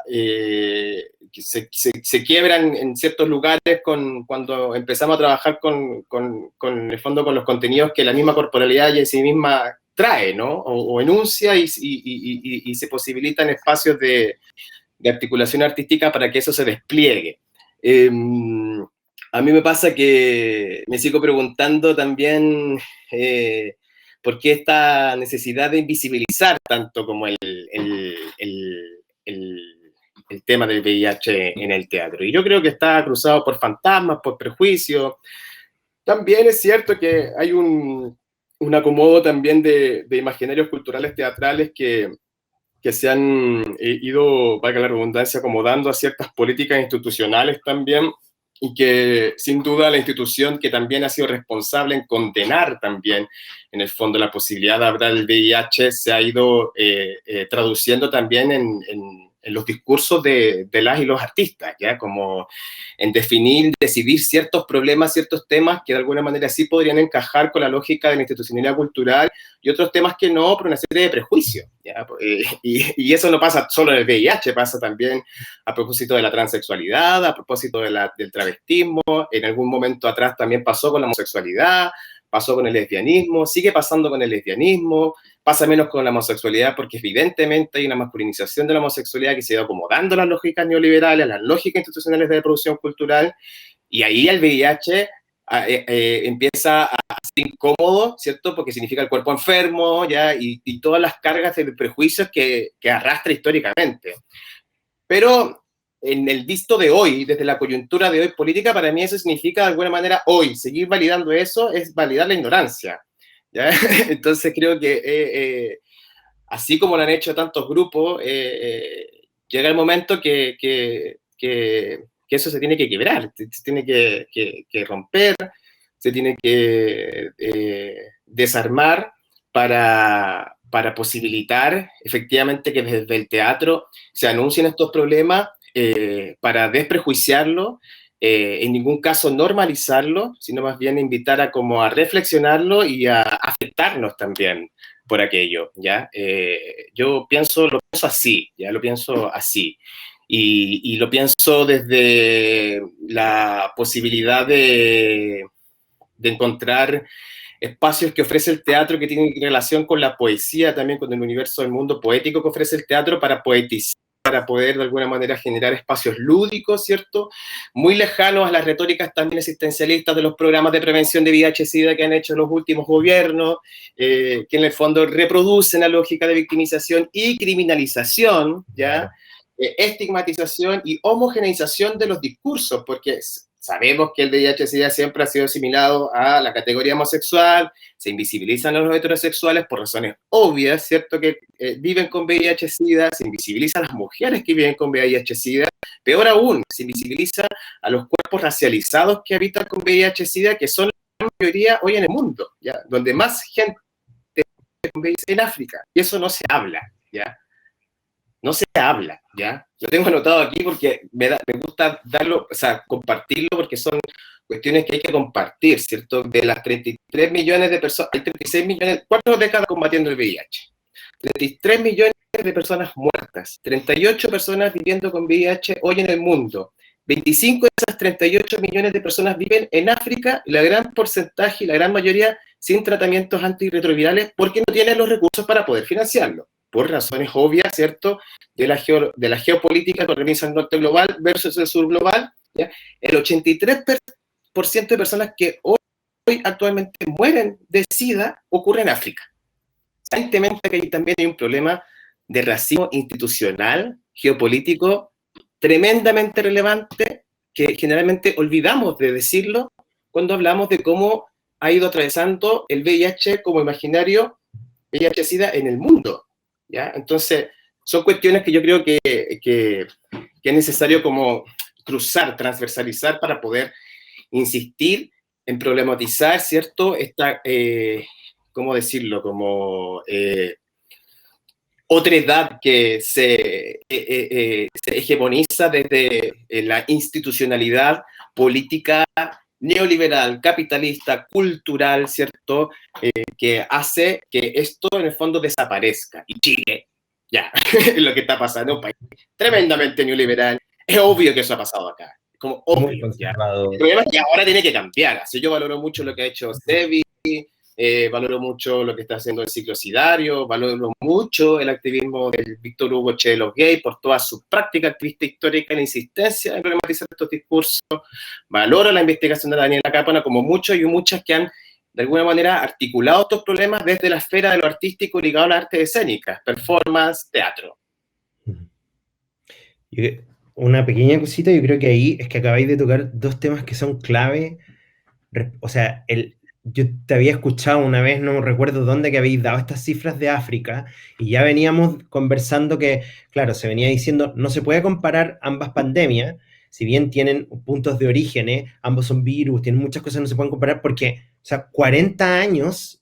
que se quiebran en ciertos lugares cuando empezamos a trabajar en el fondo con los contenidos que la misma corporalidad y en sí misma trae, ¿no? O enuncia y se posibilitan espacios de articulación artística para que eso se despliegue. A mí me pasa que me sigo preguntando también por qué esta necesidad de invisibilizar tanto como el tema del VIH en el teatro. Y yo creo que está cruzado por fantasmas, por prejuicios. También es cierto que hay un acomodo también de imaginarios culturales teatrales que se han ido, valga la redundancia, acomodando a ciertas políticas institucionales también, y que sin duda la institución que también ha sido responsable en condenar también, en el fondo, la posibilidad de hablar del VIH, se ha ido traduciendo también en los discursos de las y los artistas, ¿ya? Como en decidir ciertos problemas, ciertos temas que de alguna manera sí podrían encajar con la lógica de la institucionalidad cultural, y otros temas que no, por una serie de prejuicios, ¿ya? Y eso no pasa solo en el VIH, pasa también a propósito de la transexualidad, a propósito del travestismo, en algún momento atrás también pasó con la homosexualidad, pasó con el lesbianismo, sigue pasando con el lesbianismo, pasa menos con la homosexualidad porque evidentemente hay una masculinización de la homosexualidad que se ha ido acomodando a las lógicas neoliberales, a las lógicas institucionales de producción cultural, y ahí el VIH empieza a ser incómodo, ¿cierto? Porque significa el cuerpo enfermo, ¿ya? Y todas las cargas de prejuicios que arrastra históricamente. Pero en el visto de hoy, desde la coyuntura de hoy política, para mí eso significa de alguna manera hoy, seguir validando eso es validar la ignorancia, ¿ya? Entonces creo que así como lo han hecho tantos grupos, llega el momento que eso se tiene que quebrar, se tiene que romper, se tiene que desarmar para posibilitar efectivamente que desde el teatro se anuncien estos problemas, para desprejuiciarlo, en ningún caso normalizarlo, sino más bien invitar a como a reflexionarlo y a afectarnos también por aquello, ¿ya? Yo lo pienso así, ¿ya? Lo pienso así. Y lo pienso desde la posibilidad de encontrar espacios que ofrece el teatro que tienen relación con la poesía, también con el universo del mundo poético que ofrece el teatro para poetizar, para poder de alguna manera generar espacios lúdicos, ¿cierto? Muy lejanos a las retóricas también existencialistas de los programas de prevención de VIH-Sida que han hecho los últimos gobiernos, que en el fondo reproducen la lógica de victimización y criminalización, ¿ya? Estigmatización y homogeneización de los discursos, porque sabemos que el VIH-Sida siempre ha sido asimilado a la categoría homosexual, se invisibilizan a los heterosexuales por razones obvias, ¿cierto? Que viven con VIH-Sida, se invisibilizan a las mujeres que viven con VIH-Sida, peor aún, se invisibiliza a los cuerpos racializados que habitan con VIH-Sida, que son la mayoría hoy en el mundo, ¿ya? Donde más gente con VIH en África, y eso no se habla, ¿ya? No se habla, ¿ya? Lo tengo anotado aquí porque me gusta darlo, o sea, compartirlo, porque son cuestiones que hay que compartir, ¿cierto? De las 33 millones de personas, hay 36 millones, 4 décadas combatiendo el VIH. 33 millones de personas muertas, 38 personas viviendo con VIH hoy en el mundo. 25 de esas 38 millones de personas viven en África, y la gran porcentaje y la gran mayoría sin tratamientos antirretrovirales porque no tienen los recursos para poder financiarlo, por razones obvias, ¿cierto?, de la geopolítica que organiza el norte global versus el sur global, ¿ya? El 83% de personas que hoy actualmente mueren de SIDA ocurre en África. Evidentemente que ahí también hay un problema de racismo institucional, geopolítico, tremendamente relevante, que generalmente olvidamos de decirlo cuando hablamos de cómo ha ido atravesando el VIH como imaginario, VIH-Sida en el mundo, ¿ya? Entonces, son cuestiones que yo creo que es necesario como cruzar, transversalizar para poder insistir en problematizar, ¿cierto? Esta, ¿cómo decirlo? Como otra edad que se hegemoniza desde la institucionalidad política neoliberal, capitalista, cultural, ¿cierto? Que hace que esto en el fondo desaparezca. Y Chile Ya, es lo que está pasando en un país tremendamente neoliberal. Es obvio que eso ha pasado acá. Como Muy obvio, ¿ya? conservador. El problema es que ahora tiene que cambiar. Así yo valoro mucho lo que ha hecho Sebi, valoro mucho lo que está haciendo el ciclo Sidario, valoro mucho el activismo del Víctor Hugo Che de los Gays por toda su práctica activista histórica, la insistencia en problematizar estos discursos. Valoro la investigación de Daniela Cápana, como muchos y muchas que han de alguna manera articulado estos problemas desde la esfera de lo artístico ligado a las artes escénicas, performance, teatro. Una pequeña cosita, yo creo que ahí es que acabáis de tocar dos temas que son clave. O sea, yo te había escuchado una vez, no recuerdo dónde, que habéis dado estas cifras de África y ya veníamos conversando que, claro, se venía diciendo, no se puede comparar ambas pandemias, si bien tienen puntos de origen, ambos son virus, tienen muchas cosas, no se pueden comparar porque, o sea, 40 años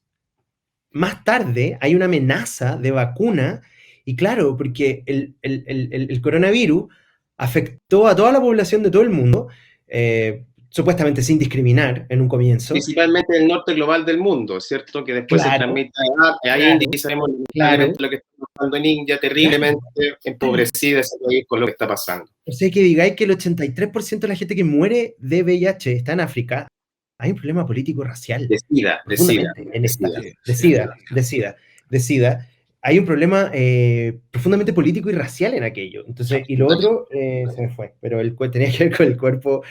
más tarde hay una amenaza de vacuna y claro, porque el coronavirus afectó a toda la población de todo el mundo, supuestamente sin discriminar en un comienzo. Principalmente el norte global del mundo, ¿cierto? Que después se transmite a India y sabemos lo que está pasando en India, terriblemente empobrecida ese país con lo que está pasando. O sea, que digáis que el 83% de la gente que muere de VIH está en África, hay un problema político racial. De SIDA. Hay un problema profundamente político y racial en aquello. Entonces, y lo otro se me fue, pero tenía que ver con el cuerpo,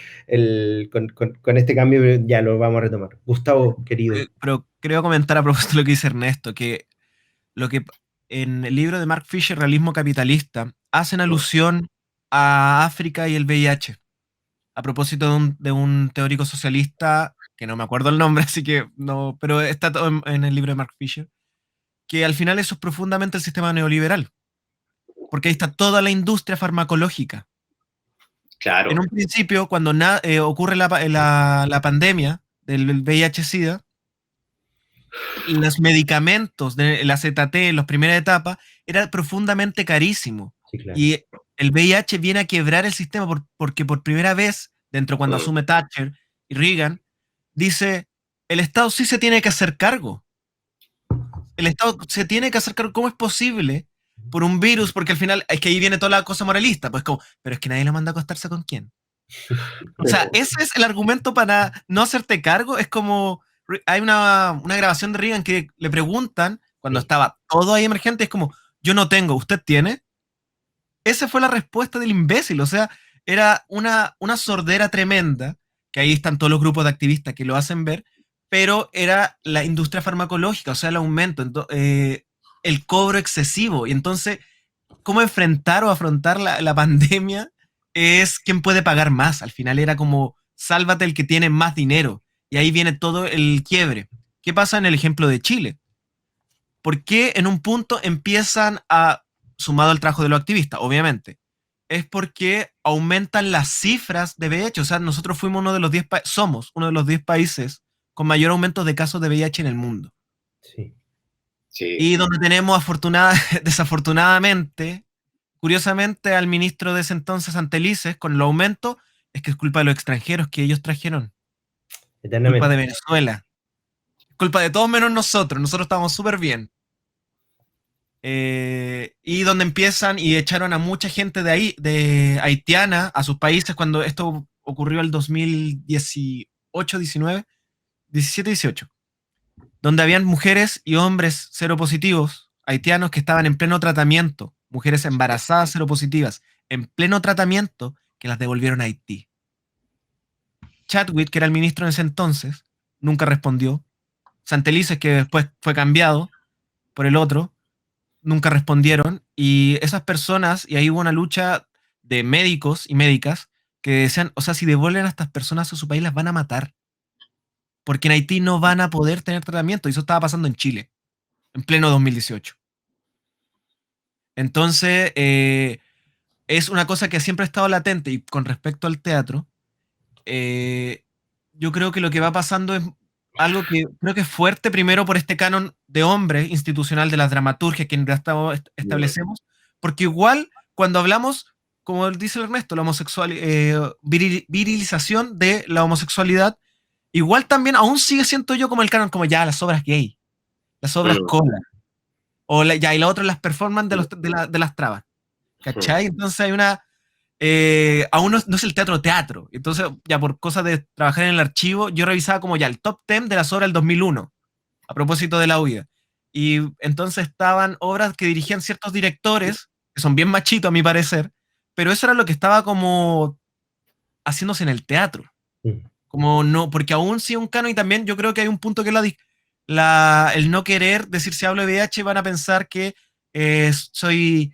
con este cambio, ya lo vamos a retomar. Gustavo, querido. Pero creo comentar a propósito de lo que dice Ernesto, que lo que en el libro de Mark Fisher, Realismo Capitalista, hacen alusión a África y el VIH. A propósito de un teórico socialista, que no me acuerdo el nombre, así que no, pero está todo en el libro de Mark Fisher, que al final eso es profundamente el sistema neoliberal, porque ahí está toda la industria farmacológica. Claro. En un principio, cuando ocurre la pandemia del VIH-Sida, los medicamentos, el AZT en las primeras etapas, era profundamente carísimo. Sí, claro. Y el VIH viene a quebrar el sistema porque por primera vez, cuando asume Thatcher y Reagan, dice, el Estado sí se tiene que hacer cargo. El Estado se tiene que hacer cargo. ¿Cómo es posible por un virus? Porque al final, es que ahí viene toda la cosa moralista. Pues como, pero es que nadie lo manda a acostarse con quién. O sea, ese es el argumento para no hacerte cargo. Es como, hay una grabación de Reagan que le preguntan, cuando estaba todo ahí emergente, es como, yo no tengo, ¿usted tiene? Esa fue la respuesta del imbécil. O sea, era una sordera tremenda, que ahí están todos los grupos de activistas que lo hacen ver, pero era la industria farmacológica, o sea, el aumento, el cobro excesivo. Y entonces, ¿cómo enfrentar o afrontar la pandemia? Es quién puede pagar más. Al final era como, sálvate el que tiene más dinero. Y ahí viene todo el quiebre. ¿Qué pasa en el ejemplo de Chile? ¿Por qué en un punto empiezan a, sumado al trabajo de los activistas, obviamente, es porque aumentan las cifras de VIH? O sea, nosotros fuimos somos uno de los 10 países con mayor aumento de casos de VIH en el mundo. Sí. Y donde tenemos, desafortunadamente, curiosamente, al ministro de ese entonces, Antelices, con el aumento, es que es culpa de los extranjeros que ellos trajeron. Eternamente. Culpa de Venezuela. Culpa de todos menos nosotros. Nosotros estábamos súper bien. Y donde empiezan y echaron a mucha gente de ahí, de haitiana, a sus países cuando esto ocurrió el 2018, 19, 17, 18. Donde habían mujeres y hombres seropositivos haitianos que estaban en pleno tratamiento, mujeres embarazadas seropositivas, en pleno tratamiento, que las devolvieron a Haití. Chadwick, que era el ministro en ese entonces, nunca respondió. Santelices, que después fue cambiado por el otro, nunca respondieron. Y esas personas, y ahí hubo una lucha de médicos y médicas que decían, o sea, si devuelven a estas personas a su país, las van a matar. Porque en Haití no van a poder tener tratamiento. Y eso estaba pasando en Chile, en pleno 2018. Entonces, es una cosa que siempre ha estado latente. Y con respecto al teatro, yo creo que lo que va pasando es algo que creo que es fuerte, primero por este canon de hombre institucional de las dramaturgias que establecemos, porque igual cuando hablamos, como dice Ernesto, la virilización de la homosexualidad, igual también aún sigue siendo yo como el canon, como ya las obras gay, las obras cola. Y la otra las performance de las trabas. ¿Cachai? Entonces hay una... aún no es el teatro. Entonces, ya por cosas de trabajar en el archivo, yo revisaba como ya el top 10 de las obras del 2001, a propósito de la huida. Y entonces estaban obras que dirigían ciertos directores, que son bien machitos a mi parecer, pero eso era lo que estaba como haciéndose en el teatro. Como no, porque aún sí un canon, y también yo creo que hay un punto que el no querer decir si hablo de VIH, van a pensar que soy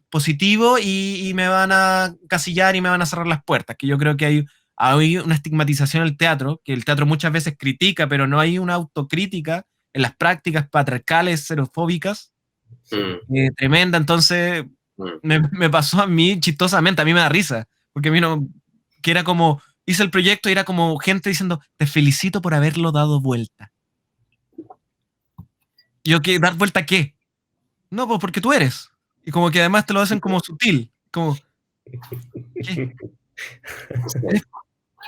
positivo y me van a casillar y me van a cerrar las puertas, que yo creo que hay una estigmatización en el teatro, que el teatro muchas veces critica, pero no hay una autocrítica en las prácticas patriarcales, xenofóbicas, tremenda. Entonces, me pasó a mí chistosamente, a mí me da risa, porque a mí no, que era como, hice el proyecto y era como gente diciendo, te felicito por haberlo dado vuelta. Y yo, ¿qué? ¿Dar vuelta a qué? No, pues porque tú eres. Y como que además te lo hacen como sutil, como, ¿qué?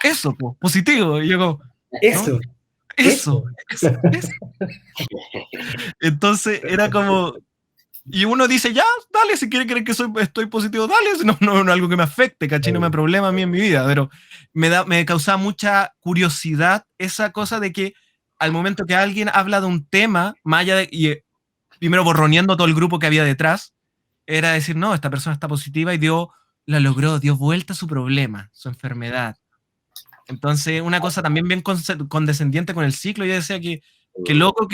Eso, pues, positivo. Y yo como, Eso. ¿no? Eso. Entonces era como, y uno dice, ya, dale, si quiere creer que estoy positivo, dale, si no es algo que me afecte, ¿cachai? No me problema a mí en mi vida, pero me causaba mucha curiosidad esa cosa de que al momento que alguien habla de un tema, más allá y primero borroneando todo el grupo que había detrás, era decir, no, esta persona está positiva y la logró, dio vuelta a su problema, su enfermedad. Entonces, una cosa también bien condescendiente con el ciclo, yo decía que loco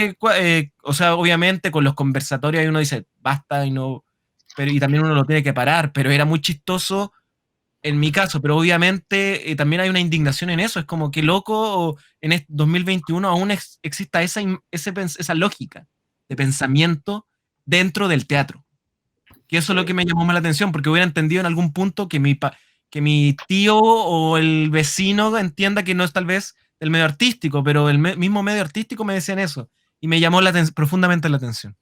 o sea, obviamente con los conversatorios ahí uno dice, basta y no, y también uno lo tiene que parar, pero era muy chistoso en mi caso, pero obviamente también hay una indignación en eso, es como que loco en este 2021 aún exista esa lógica de pensamiento dentro del teatro, que eso es lo que me llamó más la atención, porque hubiera entendido en algún punto que mi tío o el vecino entienda que no es tal vez el medio artístico, pero el mismo medio artístico me decían eso, y me llamó profundamente la atención.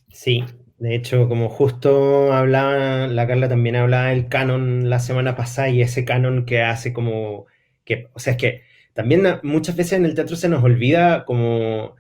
Sí, de hecho, como justo hablaba, la Carla también hablaba del canon la semana pasada, y ese canon que hace como que, o sea, es que también muchas veces en el teatro se nos olvida como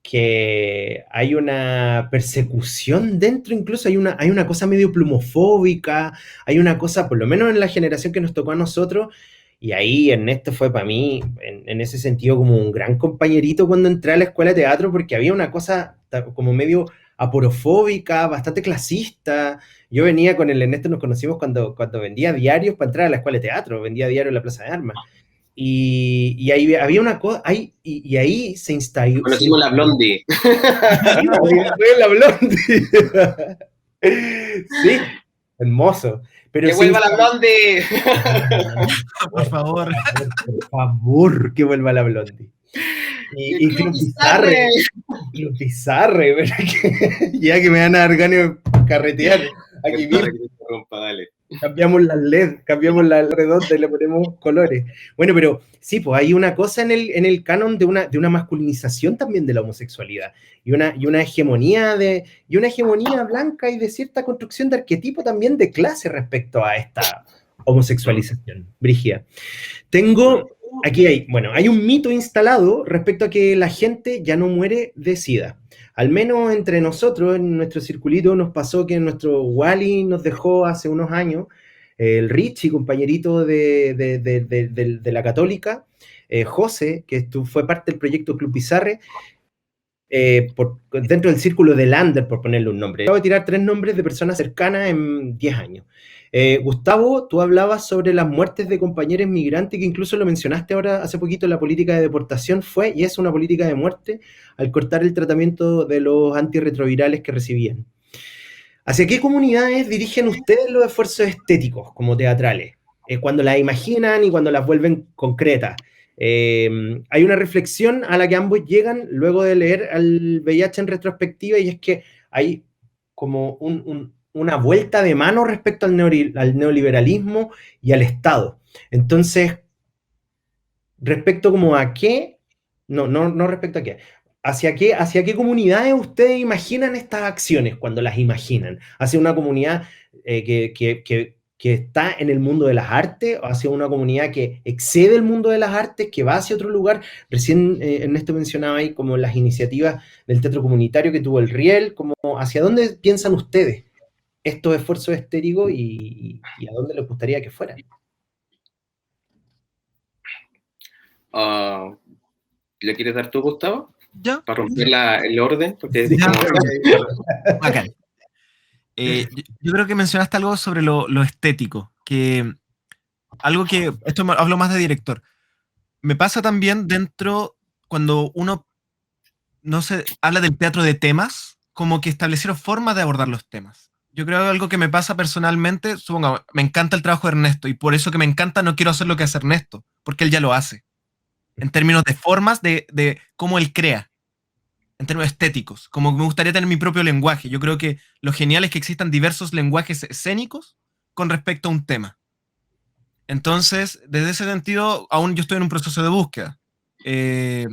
que hay una persecución dentro, incluso hay una cosa medio plumofóbica, hay una cosa, por lo menos en la generación que nos tocó a nosotros, y ahí Ernesto fue para mí, en ese sentido, como un gran compañerito cuando entré a la escuela de teatro, porque había una cosa como medio aporofóbica, bastante clasista. Yo venía con el Ernesto, nos conocimos cuando vendía diarios para entrar a la escuela de teatro, vendía diarios en la Plaza de Armas. Y ahí había una cosa, y ahí se instaló. Conocimos la Blondie. La Blondie. Sí, hermoso. Pero ¡Que vuelva la Blondie! Por favor. Por favor, que vuelva la Blondie. Y Club Bizarre. Club Bizarre, ya que me van a dar ganas de carretear. Aquí mismo. Dale. Cambiamos las LED, cambiamos la redonda y le ponemos colores. Bueno, pero sí, pues hay una cosa en el canon de una masculinización también de la homosexualidad y una hegemonía blanca y de cierta construcción de arquetipo también de clase respecto a esta homosexualización. Brígida. Hay un mito instalado respecto a que la gente ya no muere de SIDA. Al menos entre nosotros, en nuestro circulito, nos pasó que nuestro Wally nos dejó hace unos años, el Richie, compañerito de la Católica, José, que fue parte del proyecto Club Bizarre, dentro del círculo de Lander, por ponerle un nombre. Acabo de tirar 3 nombres de personas cercanas en 10 años. Gustavo, tú hablabas sobre las muertes de compañeros migrantes, que incluso lo mencionaste ahora hace poquito, la política de deportación fue y es una política de muerte al cortar el tratamiento de los antirretrovirales que recibían. ¿Hacia qué comunidades dirigen ustedes los esfuerzos estéticos como teatrales? Cuando las imaginan y cuando las vuelven concretas. Hay una reflexión a la que ambos llegan luego de leer al VIH en retrospectiva, y es que hay como una vuelta de mano respecto al neoliberalismo y al Estado. Entonces, respecto como a qué, no respecto a qué, hacia qué comunidades ustedes imaginan estas acciones cuando las imaginan. Hacia una comunidad que que está en el mundo de las artes, o hacia una comunidad que excede el mundo de las artes, que va hacia otro lugar? Recién Ernesto mencionaba ahí como las iniciativas del teatro comunitario que tuvo el Riel, como ¿hacia dónde piensan ustedes estos esfuerzos estéricos y a dónde les gustaría que fueran? ¿Le quieres dar tú, Gustavo? ¿Ya? Para romper el orden, porque Sí, Bacán. Yo creo que mencionaste algo sobre lo estético, que algo que, esto hablo más de director, me pasa también dentro, cuando uno, no sé, habla del teatro de temas, como que establecieron formas de abordar los temas. Yo creo que algo que me pasa personalmente, supongo, me encanta el trabajo de Ernesto, y por eso que me encanta no quiero hacer lo que hace Ernesto, porque él ya lo hace, en términos de formas de cómo él crea, en términos estéticos, como me gustaría tener mi propio lenguaje. Yo creo que lo genial es que existan diversos lenguajes escénicos con respecto a un tema. Entonces, desde ese sentido, aún yo estoy en un proceso de búsqueda. Eh,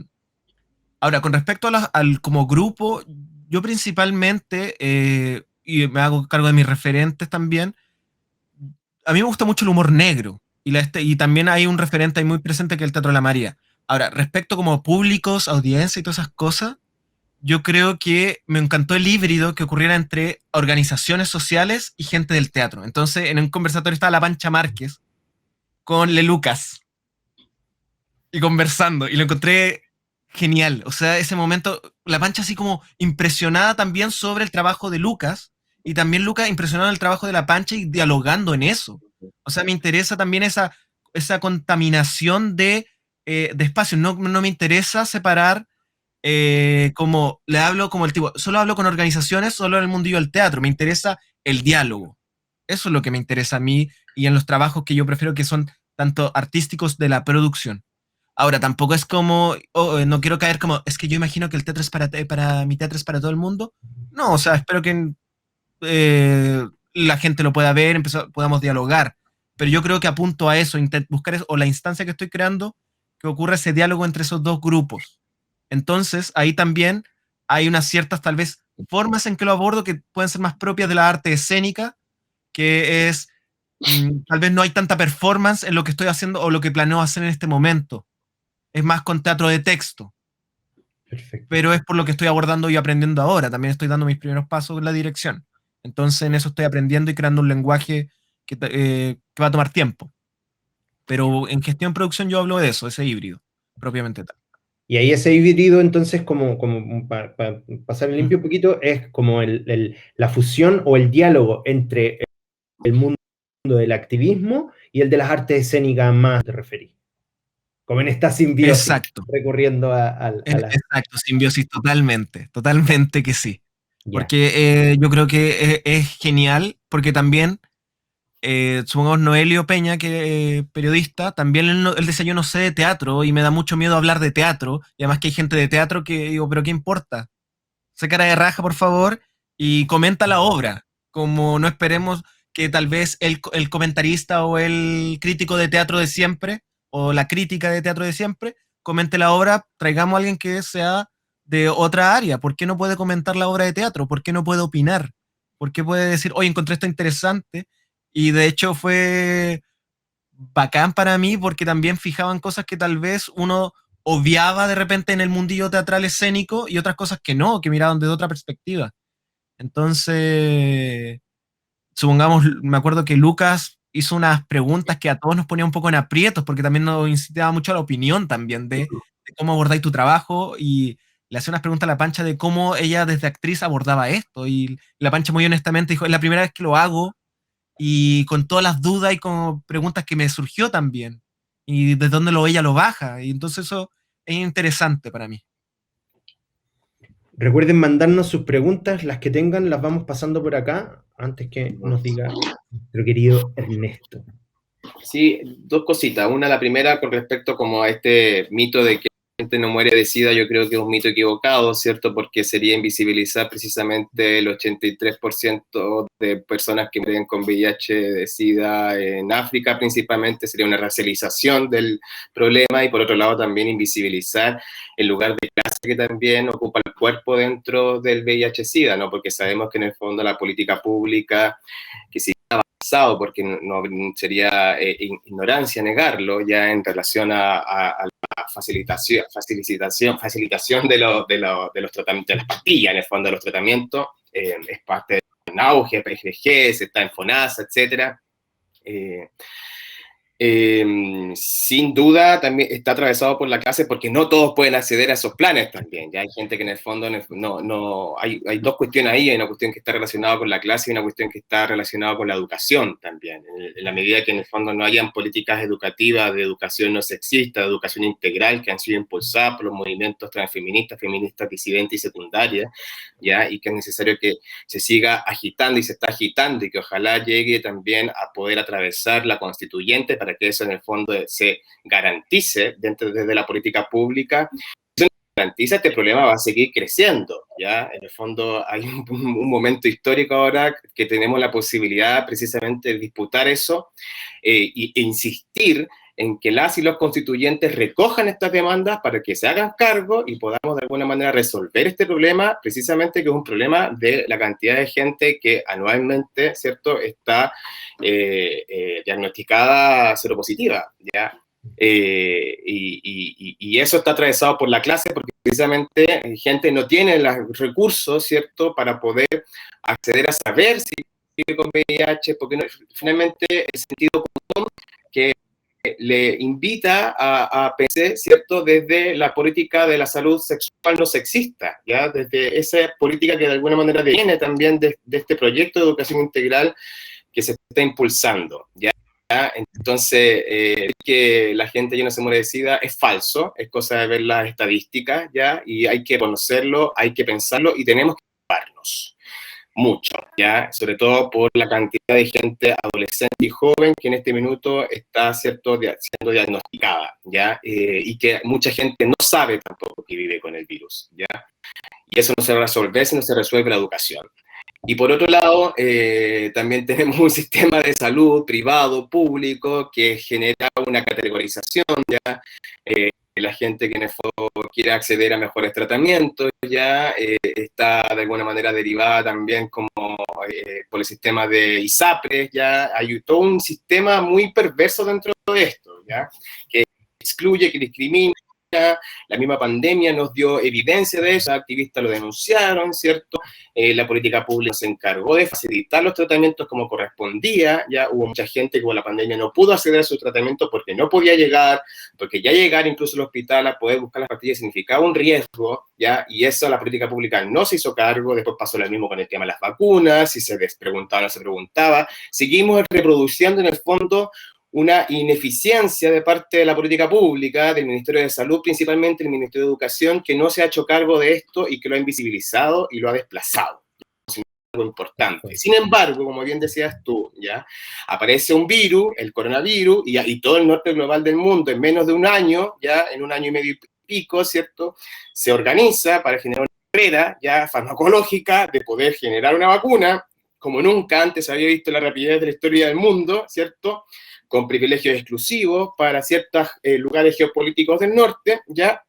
Ahora, con respecto al como grupo, yo principalmente, y me hago cargo de mis referentes también, a mí me gusta mucho el humor negro, y también hay un referente ahí muy presente que es el Teatro de la María. Ahora, respecto como públicos, audiencia y todas esas cosas, yo creo que me encantó el híbrido que ocurriera entre organizaciones sociales y gente del teatro. Entonces, en un conversatorio estaba la Pancha Márquez con Le Lucas y conversando, y lo encontré genial. O sea, ese momento, la Pancha así como impresionada también sobre el trabajo de Lucas, y también Lucas impresionado en el trabajo de la Pancha y dialogando en eso. O sea, me interesa también esa contaminación de espacios. No me interesa separar, como le hablo como el tipo, solo hablo con organizaciones, solo en el mundillo del teatro. Me interesa el diálogo. Eso es lo que me interesa a mí y en los trabajos que yo prefiero, que son tanto artísticos de la producción. Ahora, tampoco es como, no quiero caer como, es que yo imagino que el teatro es para mi teatro es para todo el mundo. No, o sea, espero que la gente lo pueda ver, podamos dialogar. Pero yo creo que apunto a eso, buscar eso, o la instancia que estoy creando, que ocurra ese diálogo entre esos dos grupos. Entonces, ahí también hay unas ciertas, tal vez, formas en que lo abordo que pueden ser más propias de la arte escénica, que es, tal vez no hay tanta performance en lo que estoy haciendo o lo que planeo hacer en este momento. Es más con teatro de texto, Perfecto. pero es por lo que estoy abordando y aprendiendo ahora. También estoy dando mis primeros pasos en la dirección. Entonces, en eso estoy aprendiendo y creando un lenguaje que va a tomar tiempo. Pero en gestión producción yo hablo de eso, ese híbrido, propiamente tal. Y ahí ese híbrido, entonces, como para pasar el limpio Mm. un poquito, es como la fusión o el diálogo entre el mundo del activismo y el de las artes escénicas, más te referí. Como en esta simbiosis, Exacto, recurriendo a la... exacto, simbiosis, totalmente, totalmente que sí. Ya, Porque yo creo que es genial, porque también, supongamos Noelio Peña, que periodista, también él decía, yo no sé de teatro y me da mucho miedo hablar de teatro, y además que hay gente de teatro que digo, pero ¿qué importa? Sé cara de raja, por favor, y comenta la obra, como no esperemos que tal vez el comentarista o el crítico de teatro de siempre, o la crítica de teatro de siempre, comente la obra, traigamos a alguien que sea de otra área. ¿Por qué no puede comentar la obra de teatro? ¿Por qué no puede opinar? ¿Por qué puede decir, oye, encontré esto interesante? Y de hecho fue bacán para mí porque también fijaban cosas que tal vez uno obviaba de repente en el mundillo teatral escénico y otras cosas que no, que miraban desde otra perspectiva. Entonces, supongamos, me acuerdo que Lucas hizo unas preguntas que a todos nos ponía un poco en aprietos porque también nos incitaba mucho a la opinión también de cómo abordáis tu trabajo, y le hacía unas preguntas a la Pancha de cómo ella desde actriz abordaba esto, y la Pancha muy honestamente dijo, es la primera vez que lo hago y con todas las dudas y con preguntas que me surgió también, y de dónde ella lo baja, y entonces eso es interesante para mí. recuerden mandarnos sus preguntas, las que tengan, las vamos pasando por acá, antes que nos diga nuestro querido Ernesto. Sí, dos cositas. Una, la primera, con respecto como a este mito de que la gente no muere de SIDA, yo creo que es un mito equivocado, ¿cierto? Porque sería invisibilizar precisamente el 83% de personas que mueren con VIH de SIDA en África, principalmente, sería una racialización del problema, y por otro lado también invisibilizar el lugar de clase que también ocupa el cuerpo dentro del VIH-SIDA, ¿no? Porque sabemos que en el fondo la política pública que si pasado, porque no sería ignorancia negarlo, ya en relación a la facilitación de los tratamientos, de las pastillas, en el fondo de los tratamientos, es parte de un auge, PGG, se está en FONASA, etcétera. Sin duda también está atravesado por la clase porque no todos pueden acceder a esos planes también. Ya hay gente que en el fondo hay dos cuestiones ahí, hay una cuestión que está relacionada con la clase y una cuestión que está relacionada con la educación también. En la medida que en el fondo no hayan políticas educativas de educación no sexista, de educación integral que han sido impulsadas por los movimientos transfeministas, feministas, disidentes y secundarias, ya, y que es necesario que se siga agitando y se está agitando y que ojalá llegue también a poder atravesar la constituyente para que eso en el fondo se garantice desde la política pública. Si no se garantiza, este problema va a seguir creciendo, ¿ya? En el fondo hay un momento histórico ahora que tenemos la posibilidad precisamente de disputar eso e insistir en que las y los constituyentes recojan estas demandas para que se hagan cargo y podamos de alguna manera resolver este problema, precisamente que es un problema de la cantidad de gente que anualmente, ¿cierto?, está diagnosticada seropositiva, ¿ya? Y eso está atravesado por la clase porque precisamente gente no tiene los recursos, ¿cierto?, para poder acceder a saber si vive con VIH, porque finalmente el sentido común que le invita a pensar, ¿cierto?, desde la política de la salud sexual no sexista, ¿ya? Desde esa política que de alguna manera viene también de este proyecto de educación integral que se está impulsando, ¿ya? Entonces, que la gente ya no se muere de SIDA es falso, es cosa de ver las estadísticas, ¿ya? Y hay que conocerlo, hay que pensarlo y tenemos que preocuparnos mucho, ¿ya? Sobre todo por la cantidad de gente adolescente y joven que en este minuto está, ¿cierto?, siendo diagnosticada, ¿ya? Y que mucha gente no sabe tampoco que vive con el virus, ¿ya? Y eso no se va a resolver si no se resuelve la educación. Y por otro lado, también tenemos un sistema de salud privado, público, que genera una categorización, ¿ya? La gente que en el fondo quiere acceder a mejores tratamientos ya está de alguna manera derivada también como por el sistema de ISAPRES, ya hay todo un sistema muy perverso dentro de esto, ya, que excluye, que discrimina. La misma pandemia nos dio evidencia de eso, activistas lo denunciaron, ¿cierto? La política pública se encargó de facilitar los tratamientos como correspondía, ya hubo mucha gente que con la pandemia no pudo acceder a sus tratamientos porque no podía llegar, porque ya llegar incluso al hospital a poder buscar las pastillas significaba un riesgo, ya, y eso la política pública no se hizo cargo. Después pasó lo mismo con el tema de las vacunas, si se les preguntaba o no se preguntaba, seguimos reproduciendo en el fondo una ineficiencia de parte de la política pública, del Ministerio de Salud, principalmente el Ministerio de Educación, que no se ha hecho cargo de esto y que lo ha invisibilizado y lo ha desplazado. Es algo importante. Sin embargo, como bien decías tú, ¿ya? Aparece un virus, el coronavirus, y todo el norte global del mundo en menos de un año, ya en un año y medio y pico, ¿cierto?, se organiza para generar una carrera ya farmacológica de poder generar una vacuna, como nunca antes había visto la rapidez de la historia del mundo, ¿cierto?, con privilegios exclusivos para ciertos lugares geopolíticos del norte, ¿ya?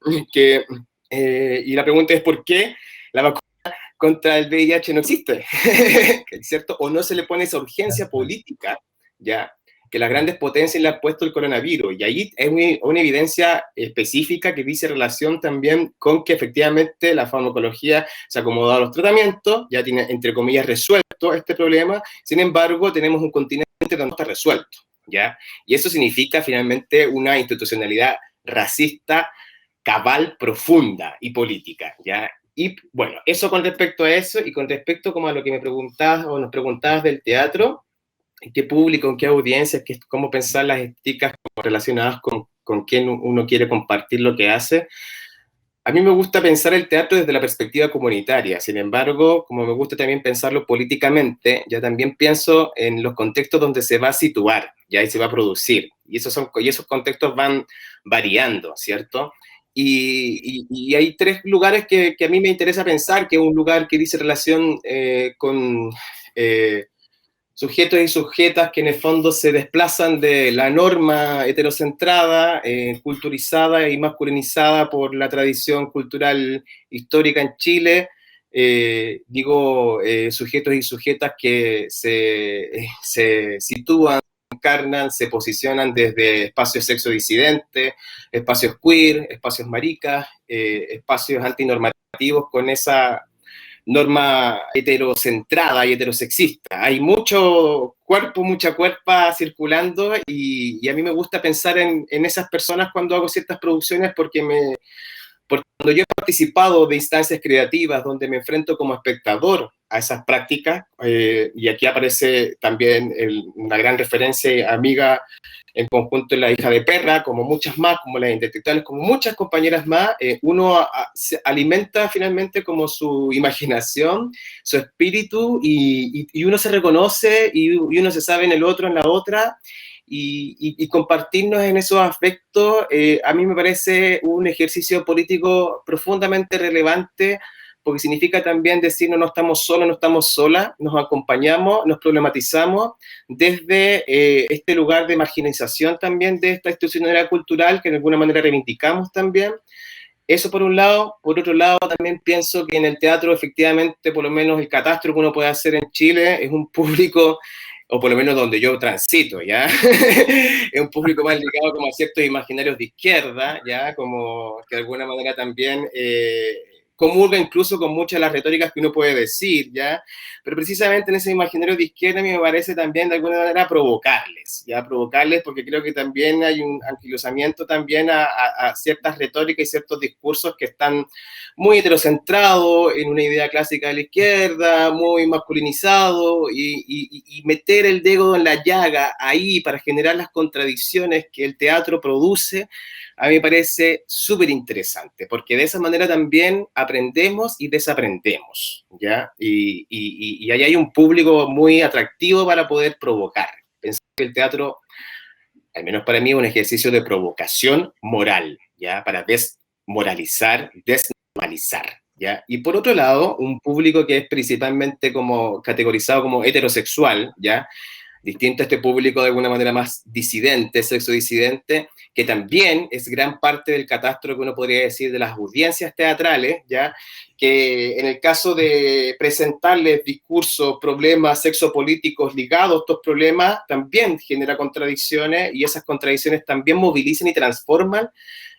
Y la pregunta es ¿por qué la vacuna contra el VIH no existe? ¿Cierto? O no se le pone esa urgencia política, ¿ya?, que las grandes potencias le han puesto el coronavirus. Y ahí es una evidencia específica que dice relación también con que efectivamente la farmacología se ha acomodado a los tratamientos, ya tiene, entre comillas, resuelto este problema. Sin embargo, tenemos un continente que no está resuelto, ¿ya? Y eso significa finalmente una institucionalidad racista, cabal, profunda y política, ¿ya? Y bueno, eso con respecto a eso, y con respecto como a lo que me preguntabas o nos preguntabas del teatro, en qué público, en qué audiencia, cómo pensar las estéticas relacionadas con quién uno quiere compartir lo que hace. A mí me gusta pensar el teatro desde la perspectiva comunitaria. Sin embargo, como me gusta también pensarlo políticamente, ya también pienso en los contextos donde se va a situar, ya, y se va a producir. Y esos contextos van variando, ¿cierto? Y hay tres lugares que a mí me interesa pensar, que es un lugar que dice relación con sujetos y sujetas que en el fondo se desplazan de la norma heterocentrada, culturizada y masculinizada por la tradición cultural histórica en Chile, sujetos y sujetas que se sitúan, encarnan, se posicionan desde espacios sexodisidentes, espacios queer, espacios maricas, espacios antinormativos con esa norma heterocentrada y heterosexista. Hay mucho cuerpo, mucha cuerpa circulando y a mí me gusta pensar en esas personas cuando hago ciertas producciones porque cuando yo he participado de instancias creativas donde me enfrento como espectador a esas prácticas, y aquí aparece también una gran referencia amiga en conjunto La hija de perra, como muchas más, como las intelectuales, como muchas compañeras más, uno se alimenta finalmente como su imaginación, su espíritu, y uno se reconoce y uno se sabe en el otro, en la otra, y compartirnos en esos aspectos, a mí me parece un ejercicio político profundamente relevante, porque significa también decirnos no estamos solos, no estamos solas, nos acompañamos, nos problematizamos desde este lugar de marginalización también de esta institucionalidad cultural que de alguna manera reivindicamos también. Eso por un lado. Por otro lado, también pienso que en el teatro, efectivamente, por lo menos el catastro que uno puede hacer en Chile es un público, o por lo menos donde yo transito, ¿ya? Es un público más ligado como a ciertos imaginarios de izquierda, ¿ya? Como que de alguna manera también comulga incluso con muchas de las retóricas que uno puede decir, ¿ya? Pero precisamente en ese imaginario de izquierda a mí me parece también de alguna manera provocarles, ¿ya? Provocarles porque creo que también hay un anquilosamiento también a ciertas retóricas y ciertos discursos que están muy heterocentrados en una idea clásica de la izquierda, muy masculinizado, y meter el dedo en la llaga ahí para generar las contradicciones que el teatro produce, a mí me parece súper interesante, porque de esa manera también aprendemos y desaprendemos, ¿ya? Y ahí hay un público muy atractivo para poder provocar. Pensar que el teatro, al menos para mí, es un ejercicio de provocación moral, ¿ya? Para desmoralizar, desnormalizar, ¿ya? Y por otro lado, un público que es principalmente como categorizado como heterosexual, ¿ya? Distinto a este público de alguna manera más disidente, sexodisidente, que también es gran parte del catastro que uno podría decir de las audiencias teatrales, ¿ya? Que en el caso de presentarles discursos, problemas sexopolíticos ligados a estos problemas, también genera contradicciones y esas contradicciones también movilizan y transforman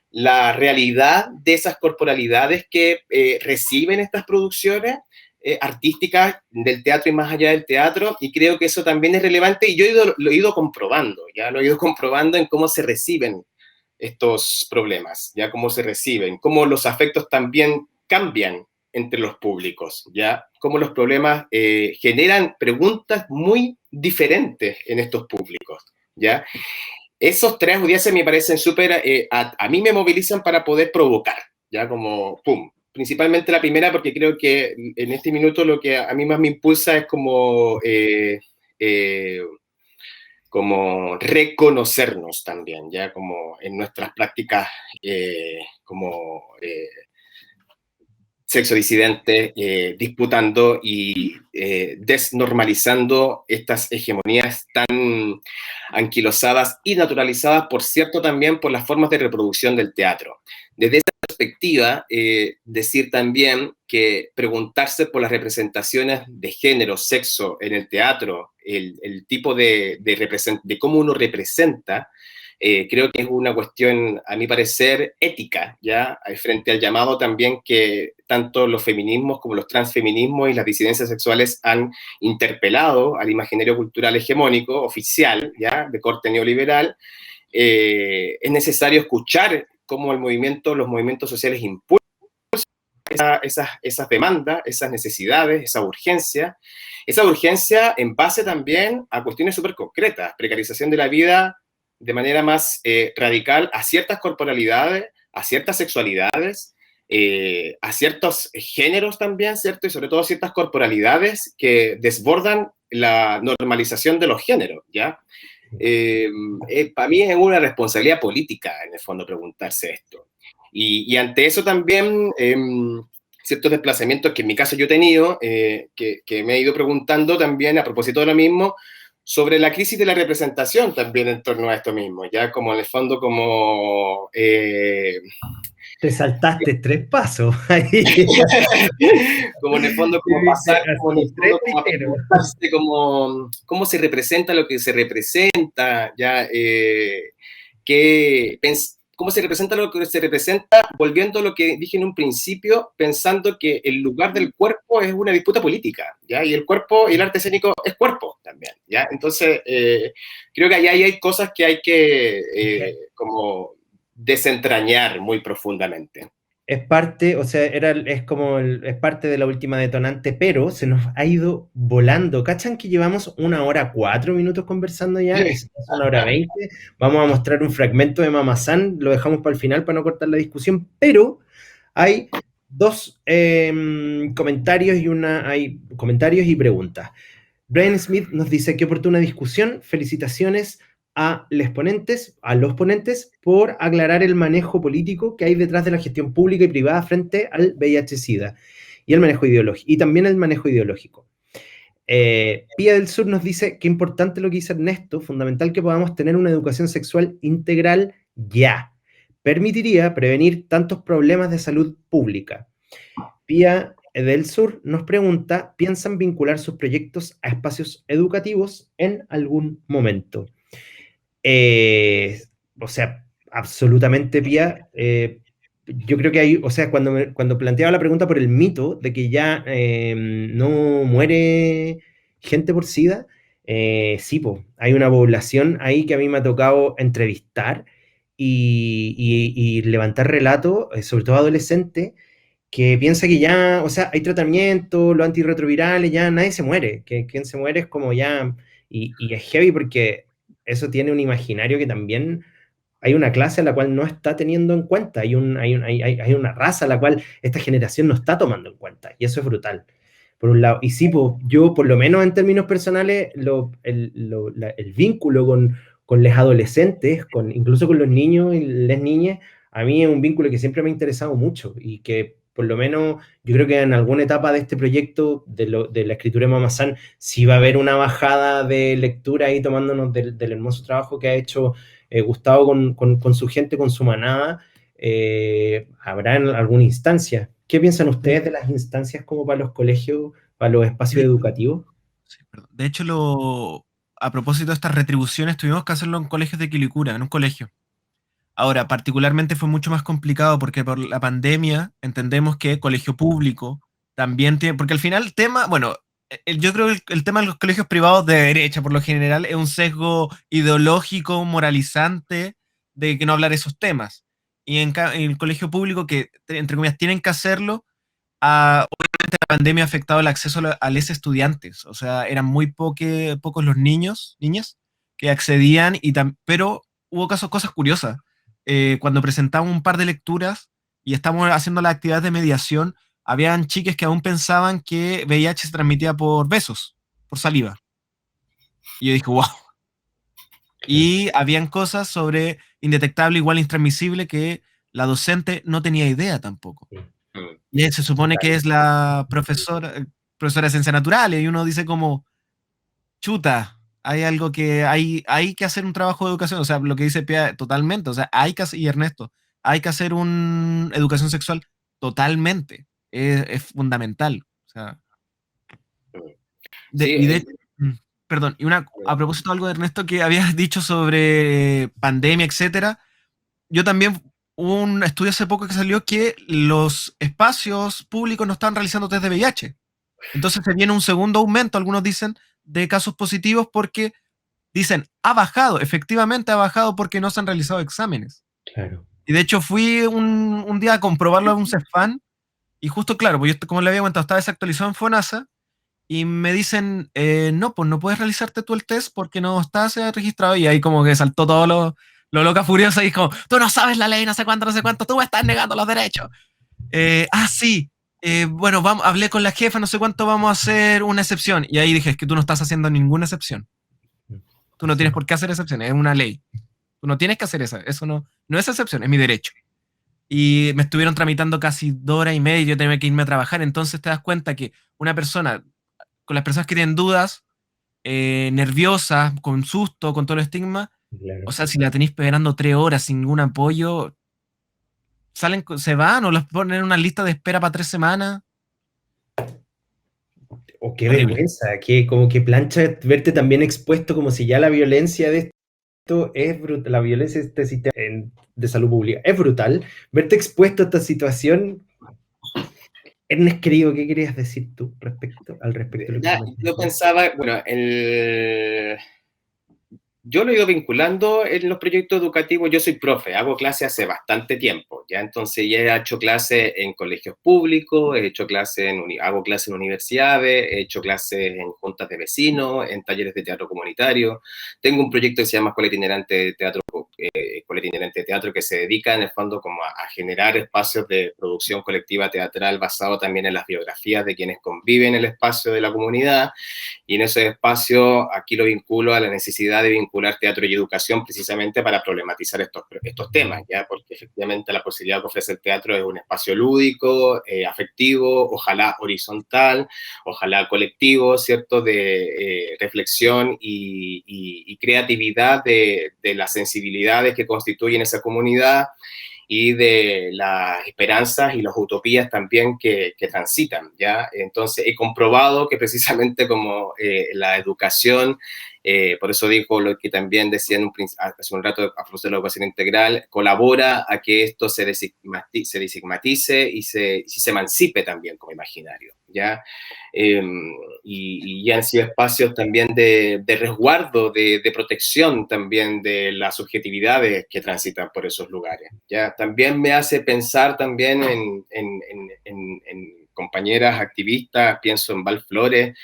la realidad de esas corporalidades que reciben estas producciones artísticas del teatro y más allá del teatro, y creo que eso también es relevante, y yo lo he ido comprobando, ya lo he ido comprobando en cómo se reciben estos problemas, ya cómo se reciben, cómo los afectos también cambian entre los públicos, ya cómo los problemas generan preguntas muy diferentes en estos públicos, ya. Esos tres audiencias me parecen súper, a mí me movilizan para poder provocar, ya como, pum. Principalmente la primera porque creo que en este minuto lo que a mí más me impulsa es como reconocernos también, ya como en nuestras prácticas como sexodisidentes, disputando y desnormalizando estas hegemonías tan anquilosadas y naturalizadas, por cierto, también por las formas de reproducción del teatro. Desde esa perspectiva, decir también que preguntarse por las representaciones de género, sexo en el teatro, el tipo de cómo uno representa, creo que es una cuestión, a mi parecer, ética, ¿ya? Frente al llamado también que tanto los feminismos como los transfeminismos y las disidencias sexuales han interpelado al imaginario cultural hegemónico, oficial, ¿ya? De corte neoliberal. Es necesario escuchar cómo los movimientos sociales impulsan esas demandas, esas necesidades, esa urgencia en base también a cuestiones súper concretas, precarización de la vida de manera más radical a ciertas corporalidades, a ciertas sexualidades, a ciertos géneros también, ¿cierto? Y sobre todo a ciertas corporalidades que desbordan la normalización de los géneros, ¿ya? Para mí es una responsabilidad política, en el fondo, preguntarse esto. Y ante eso también, ciertos desplazamientos que en mi caso yo he tenido, que me he ido preguntando también a propósito de lo mismo, sobre la crisis de la representación también en torno a esto mismo, ya como en el fondo como... Te saltaste 3 pasos. como en el fondo como pasar, como en el fondo como a Tres preguntarse como cómo se representa lo que se representa, ya cómo se representa lo que se representa, volviendo a lo que dije en un principio, pensando que el lugar del cuerpo es una disputa política, ¿ya? Y el cuerpo y el arte escénico es cuerpo también, ¿ya? Entonces, creo que ahí hay cosas que hay que como desentrañar muy profundamente. Es parte, o sea, es parte de la última detonante, pero se nos ha ido volando. ¿Cachan que llevamos 1 hora 4 minutos conversando ya? Es 1 hora 20. Vamos a mostrar un fragmento de Mama-san, lo dejamos para el final para no cortar la discusión, pero hay dos comentarios hay comentarios y preguntas. Brian Smith nos dice, qué oportuna discusión, felicitaciones a los ponentes por aclarar el manejo político que hay detrás de la gestión pública y privada frente al VIH-Sida y el manejo ideológico, y también el manejo ideológico. Pía del Sur nos dice, qué importante lo que dice Ernesto, fundamental que podamos tener una educación sexual integral ya. Permitiría prevenir tantos problemas de salud pública. Pía del Sur nos pregunta, ¿piensan vincular sus proyectos a espacios educativos en algún momento? O sea, absolutamente, Pía. Yo creo que hay, o sea, cuando planteaba la pregunta por el mito de que ya no muere gente por SIDA, sí, po, hay una población ahí que a mí me ha tocado entrevistar y levantar relatos, sobre todo adolescentes, que piensa que ya, o sea, hay tratamiento, los antirretrovirales, ya nadie se muere, que quien se muere es como ya, y es heavy porque eso tiene un imaginario que también hay una clase a la cual no está teniendo en cuenta, hay una raza a la cual esta generación no está tomando en cuenta, y eso es brutal, por un lado. Y sí, yo por lo menos en términos personales, el vínculo con los adolescentes, incluso con los niños y las niñas, a mí es un vínculo que siempre me ha interesado mucho y que por lo menos yo creo que en alguna etapa de este proyecto de la escritura de Mamazán sí va a haber una bajada de lectura ahí tomándonos del hermoso trabajo que ha hecho Gustavo con su gente, con su manada. Habrá en alguna instancia. ¿Qué piensan ustedes de las instancias como para los colegios, para los espacios educativos? Sí, perdón. De hecho, a propósito de estas retribuciones, tuvimos que hacerlo en colegios de Quilicura, en un colegio. Ahora, particularmente fue mucho más complicado porque por la pandemia entendemos que colegio público también tiene, porque al final el tema, bueno, yo creo que el tema de los colegios privados de derecha por lo general es un sesgo ideológico, moralizante, de que no hablar de esos temas. Y en el colegio público que, entre comillas, tienen que hacerlo, obviamente la pandemia ha afectado el acceso a los estudiantes, o sea, eran muy pocos los niños, niñas, que accedían, pero hubo cosas curiosas. Cuando presentamos un par de lecturas y estamos haciendo la actividad de mediación, habían chiques que aún pensaban que VIH se transmitía por besos, por saliva. Y yo dije, wow. Y habían cosas sobre indetectable igual intransmisible que la docente no tenía idea tampoco. Y se supone que es la profesora de ciencias naturales, y uno dice como, chuta, hay algo que hay que hacer un trabajo de educación, o sea, lo que dice Pia totalmente, o sea, y Ernesto, hay que hacer una educación sexual totalmente, es fundamental, o sea, Sí, y de perdón, a propósito de algo de Ernesto que habías dicho sobre pandemia, etcétera, yo también hubo un estudio hace poco que salió que los espacios públicos no están realizando test de VIH. Entonces se viene un segundo aumento, algunos dicen, de casos positivos porque dicen, ha bajado, efectivamente ha bajado porque no se han realizado exámenes. Claro. Y de hecho fui un día a comprobarlo a un CEFAN y justo, claro, pues yo, como le había comentado, estaba desactualizado en FONASA y me dicen, no, pues no puedes realizarte tú el test porque no estás registrado. Y ahí como que saltó todo lo loca furiosa y como, tú no sabes la ley, no sé cuánto, tú me estás negando los derechos. Sí, bueno, hablé con la jefa, no sé cuánto, vamos a hacer una excepción. Y ahí dije, es que tú no estás haciendo ninguna excepción. Tú no tienes por qué hacer excepciones, es una ley. Tú no tienes que hacer eso no es excepción, es mi derecho. Y me estuvieron tramitando casi 2 horas y media y yo tenía que irme a trabajar. Entonces te das cuenta que una persona, con las personas que tienen dudas, nerviosa, con susto, con todo el estigma. O Claro. sea, si la tenéis esperando 3 horas sin ningún apoyo, se van o las ponen en una lista de espera para 3 semanas. O qué Horrible. vergüenza, que como que plancha verte también expuesto como si ya la violencia de esto es brutal, la violencia de este sistema de salud pública es brutal, verte expuesto a esta situación. Ernest, querido, ¿qué querías decir tú al respecto de lo que Yo comentaste? pensaba, bueno, yo lo he ido vinculando en los proyectos educativos. Yo soy profe, hago clases hace bastante tiempo, ¿ya? Entonces ya he hecho clases en colegios públicos, he hecho hago clases en universidades, he hecho clases en juntas de vecinos, en talleres de teatro comunitario. Tengo un proyecto que se llama Escuela Itinerante de Teatro, que se dedica en el fondo como a generar espacios de producción colectiva teatral basado también en las biografías de quienes conviven en el espacio de la comunidad. Y en ese espacio, aquí lo vinculo a la necesidad de vincular teatro y educación precisamente para problematizar estos temas, ¿ya? Porque efectivamente la posibilidad que ofrece el teatro es un espacio lúdico, afectivo, ojalá horizontal, ojalá colectivo, ¿cierto? De reflexión y creatividad de las sensibilidades que constituyen esa comunidad y de las esperanzas y las utopías también que transitan, ¿ya? Entonces, he comprobado que precisamente como la educación, por eso dijo lo que también decía hace un rato a propósito de la educación integral, colabora a que esto se desigmatice y se emancipe también como imaginario, ¿ya? Y han sido espacios también de resguardo, de protección también de las subjetividades que transitan por esos lugares, ¿ya? También me hace pensar también en compañeras activistas, pienso en Val Flores,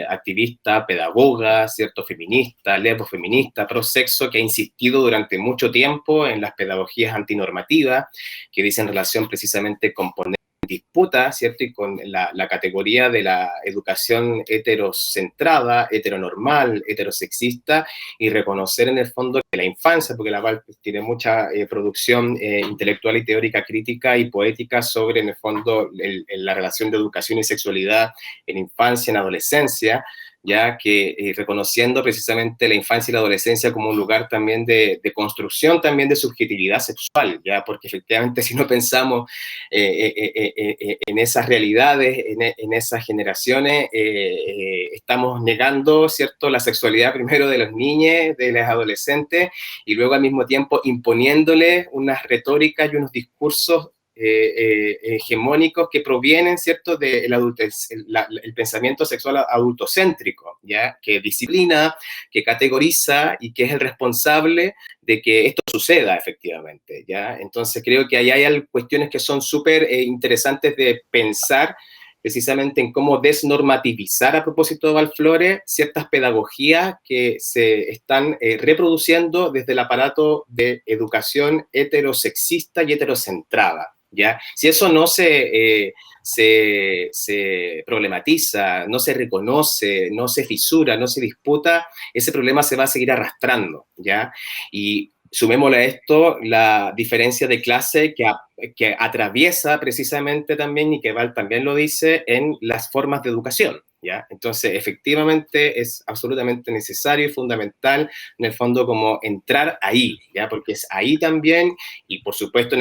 activista, pedagoga, ¿cierto? Feminista, lesbofeminista, prosexo, que ha insistido durante mucho tiempo en las pedagogías antinormativas, que dicen relación precisamente con poner disputa, ¿cierto? Y con la categoría de la educación heterocentrada, heteronormal, heterosexista, y reconocer en el fondo que la infancia, porque la Val tiene mucha producción intelectual y teórica crítica y poética sobre, en el fondo, la relación de educación y sexualidad en infancia, en adolescencia, ya que reconociendo precisamente la infancia y la adolescencia como un lugar también de construcción también de subjetividad sexual, ya, porque efectivamente si no pensamos en esas realidades, en esas generaciones, estamos negando, ¿cierto?, la sexualidad primero de los niños, de los adolescentes, y luego al mismo tiempo imponiéndoles unas retóricas y unos discursos hegemónicos que provienen, ¿cierto?, del el pensamiento sexual adultocéntrico, ¿ya?, que disciplina, que categoriza y que es el responsable de que esto suceda efectivamente, ¿ya? Entonces creo que ahí hay cuestiones que son súper interesantes de pensar precisamente en cómo desnormativizar, a propósito de Valflores, ciertas pedagogías que se están reproduciendo desde el aparato de educación heterosexista y heterocentrada, ¿ya? Si eso no se problematiza, no se reconoce, no se fisura, no se disputa, ese problema se va a seguir arrastrando, ¿ya? Y sumémosle a esto la diferencia de clase que atraviesa precisamente también, y que Val también lo dice, en las formas de educación, ¿ya? Entonces, efectivamente, es absolutamente necesario y fundamental, en el fondo, como entrar ahí, ¿ya? Porque es ahí también, y por supuesto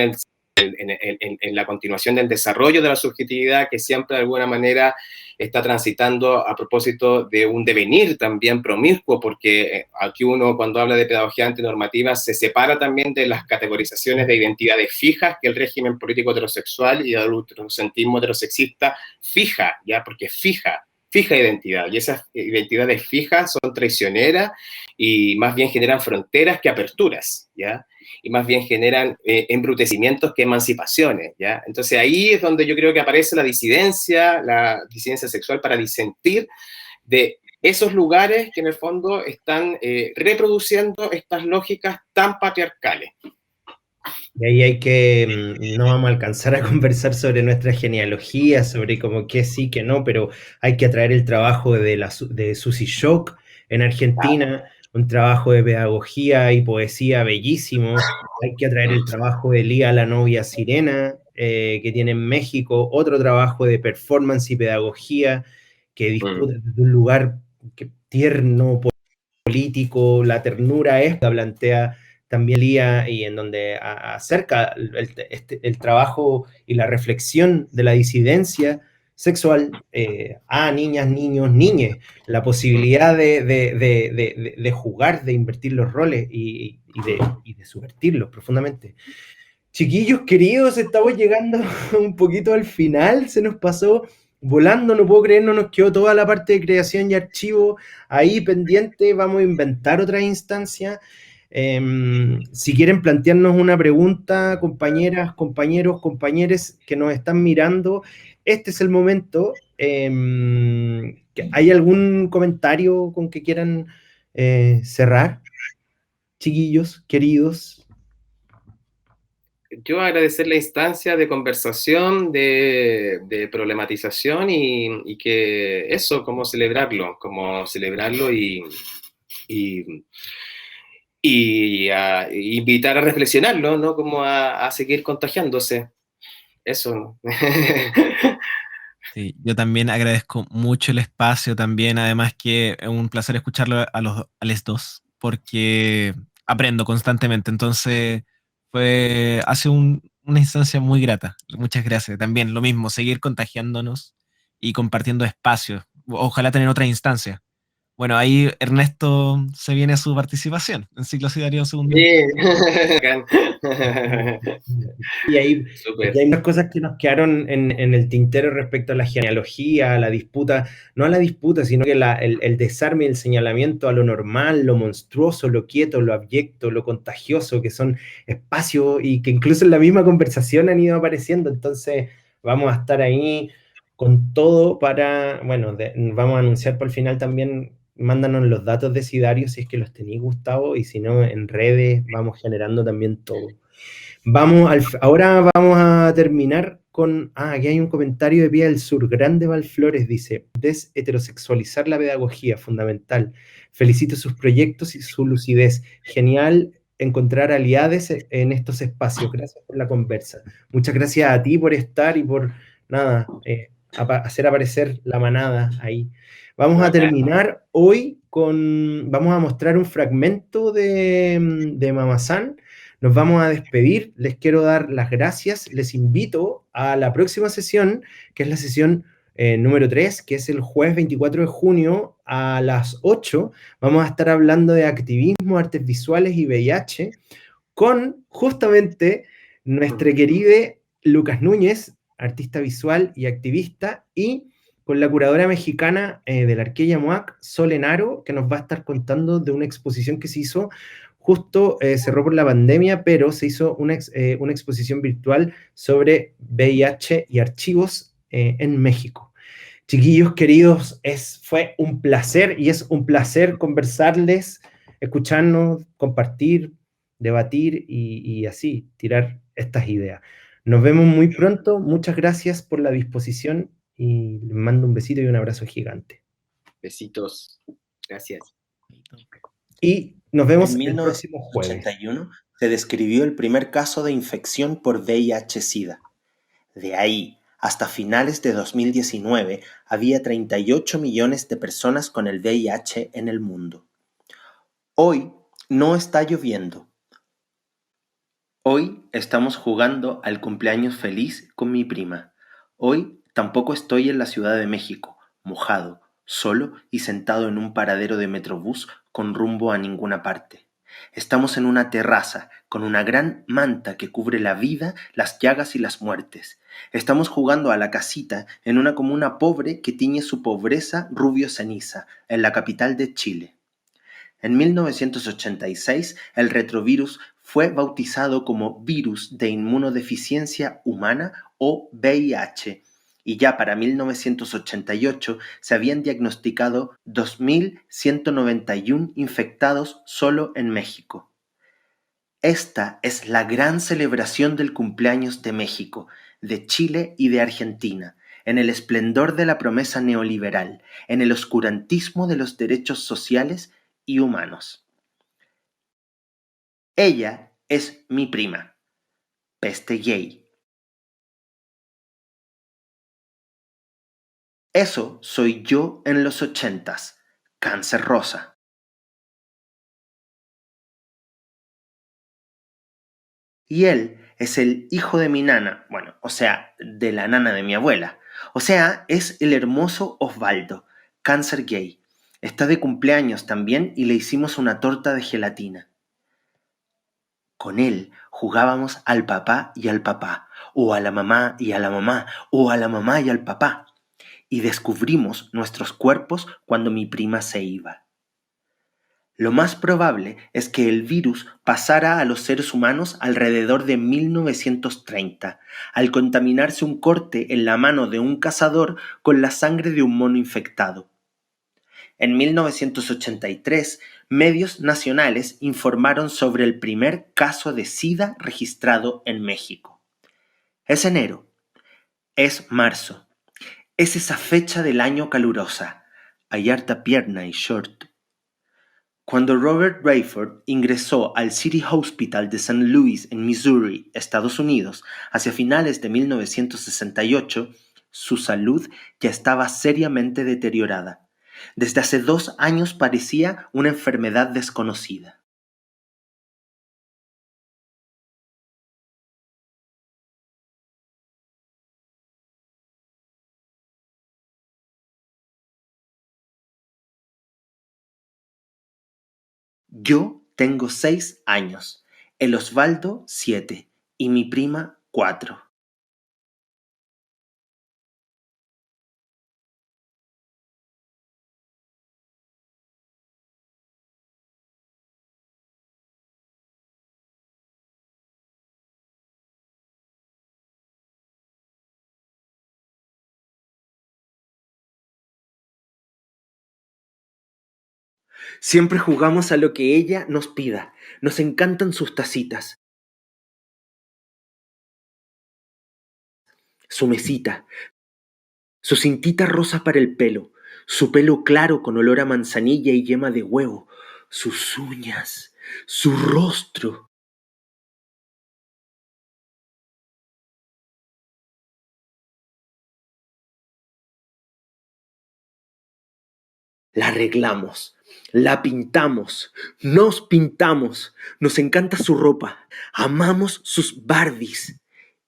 en la continuación del desarrollo de la subjetividad, que siempre de alguna manera está transitando a propósito de un devenir también promiscuo, porque aquí uno cuando habla de pedagogía antinormativa se separa también de las categorizaciones de identidades fijas que el régimen político heterosexual y el adultocentrismo heterosexista fija, ¿ya? Porque fija identidad, y esas identidades fijas son traicioneras y más bien generan fronteras que aperturas, ¿ya? Y más bien generan embrutecimientos que emancipaciones, ¿ya? Entonces ahí es donde yo creo que aparece la disidencia sexual, para disentir de esos lugares que en el fondo están reproduciendo estas lógicas tan patriarcales. Y ahí hay que, no vamos a alcanzar a conversar sobre nuestra genealogía, sobre como qué sí, qué no, pero hay que atraer el trabajo de Susie Shock en Argentina, un trabajo de pedagogía y poesía bellísimo. Hay que atraer el trabajo de Lía, la novia sirena, que tiene en México, otro trabajo de performance y pedagogía que disputa desde un lugar que tierno, político, la ternura es, la plantea también Lía y en donde acerca el trabajo y la reflexión de la disidencia sexual a niñas, niños, niñes, la posibilidad de jugar, de invertir los roles y de subvertirlos profundamente. Chiquillos queridos, estamos llegando un poquito al final, se nos pasó volando, no puedo creer, no nos quedó toda la parte de creación y archivo ahí pendiente, vamos a inventar otra instancia. Si quieren plantearnos una pregunta, compañeras, compañeros, compañeres que nos están mirando, este es el momento. ¿Hay algún comentario con que quieran cerrar? Chiquillos, queridos. Yo agradecer la instancia de conversación, de problematización y que eso, como celebrarlo y, y invitar a reflexionarlo, ¿no? Como a seguir contagiándose. Eso, ¿no? Sí, yo también agradezco mucho el espacio también, además que es un placer escucharlo a los dos, porque aprendo constantemente, entonces una instancia muy grata. Muchas gracias. También lo mismo, seguir contagiándonos y compartiendo espacios. Ojalá tener otra instancia. Bueno, ahí Ernesto se viene a su participación en Ciclo Siderio Segundo. Sí. Y ahí, Súper. porque hay unas cosas que nos quedaron en el tintero respecto a la genealogía, a la disputa, no a la disputa, sino que el desarme y el señalamiento a lo normal, lo monstruoso, lo quieto, lo abyecto, lo contagioso, que son espacios y que incluso en la misma conversación han ido apareciendo. Entonces, vamos a estar ahí con todo para, bueno, vamos a anunciar por el final también. Mándanos los datos de Sidario si es que los tenéis, Gustavo, y si no, en redes vamos generando también todo. Ahora vamos a terminar con. Aquí hay un comentario de Pía del Sur. Grande Valflores dice: Desheterosexualizar la pedagogía, fundamental. Felicito sus proyectos y su lucidez. Genial encontrar aliados en estos espacios. Gracias por la conversa. Muchas gracias a ti por estar y por, nada, hacer aparecer la manada ahí. Vamos a terminar hoy con. Vamos a mostrar un fragmento de Mamazán. Nos vamos a despedir, les quiero dar las gracias, les invito a la próxima sesión, que es la sesión número 3, que es el jueves 24 de junio a las 8. Vamos a estar hablando de activismo, artes visuales y VIH con justamente nuestra querida Lucas Núñez, artista visual y activista, y con la curadora mexicana de la Arqueya MOAC, Solenaro, que nos va a estar contando de una exposición que se hizo justo cerró por la pandemia, pero se hizo una exposición virtual sobre VIH y archivos en México. Chiquillos queridos, fue un placer y es un placer conversarles, escucharnos, compartir, debatir y así tirar estas ideas. Nos vemos muy pronto, muchas gracias por la disposición y les mando un besito y un abrazo gigante. Besitos. Gracias. Y nos vemos En el próximo jueves. 1981 se describió el primer caso de infección por VIH-Sida. De ahí hasta finales de 2019 había 38 millones de personas con el VIH en el mundo. Hoy no está lloviendo. Hoy estamos jugando al cumpleaños feliz con mi prima. Hoy tampoco estoy en la Ciudad de México, mojado, solo y sentado en un paradero de Metrobús con rumbo a ninguna parte. Estamos en una terraza con una gran manta que cubre la vida, las llagas y las muertes. Estamos jugando a la casita en una comuna pobre que tiñe su pobreza rubio ceniza, en la capital de Chile. En 1986, el retrovirus fue bautizado como virus de inmunodeficiencia humana o VIH, y ya para 1988 se habían diagnosticado 2.191 infectados solo en México. Esta es la gran celebración del cumpleaños de México, de Chile y de Argentina, en el esplendor de la promesa neoliberal, en el oscurantismo de los derechos sociales y humanos. Ella es mi prima, peste gay. Eso soy yo en los 80s, cáncer rosa. Y él es el hijo de mi nana, bueno, o sea, de la nana de mi abuela. O sea, es el hermoso Osvaldo, cáncer gay. Está de cumpleaños también y le hicimos una torta de gelatina. Con él jugábamos al papá y al papá, o a la mamá y a la mamá, o a la mamá y al papá. Y descubrimos nuestros cuerpos cuando mi prima se iba. Lo más probable es que el virus pasara a los seres humanos alrededor de 1930, al contaminarse un corte en la mano de un cazador con la sangre de un mono infectado. En 1983, medios nacionales informaron sobre el primer caso de SIDA registrado en México. Es enero, es marzo, es esa fecha del año calurosa, hay harta pierna y short. Cuando Robert Rayford ingresó al City Hospital de St. Louis en Missouri, Estados Unidos, hacia finales de 1968, su salud ya estaba seriamente deteriorada. Desde hace 2 años parecía una enfermedad desconocida. Yo tengo 6 años, el Osvaldo 7 y mi prima 4. Siempre jugamos a lo que ella nos pida. Nos encantan sus tacitas, su mesita, su cintita rosa para el pelo, su pelo claro con olor a manzanilla y yema de huevo, sus uñas, su rostro. La arreglamos, la pintamos, nos pintamos, nos encanta su ropa, amamos sus Barbies.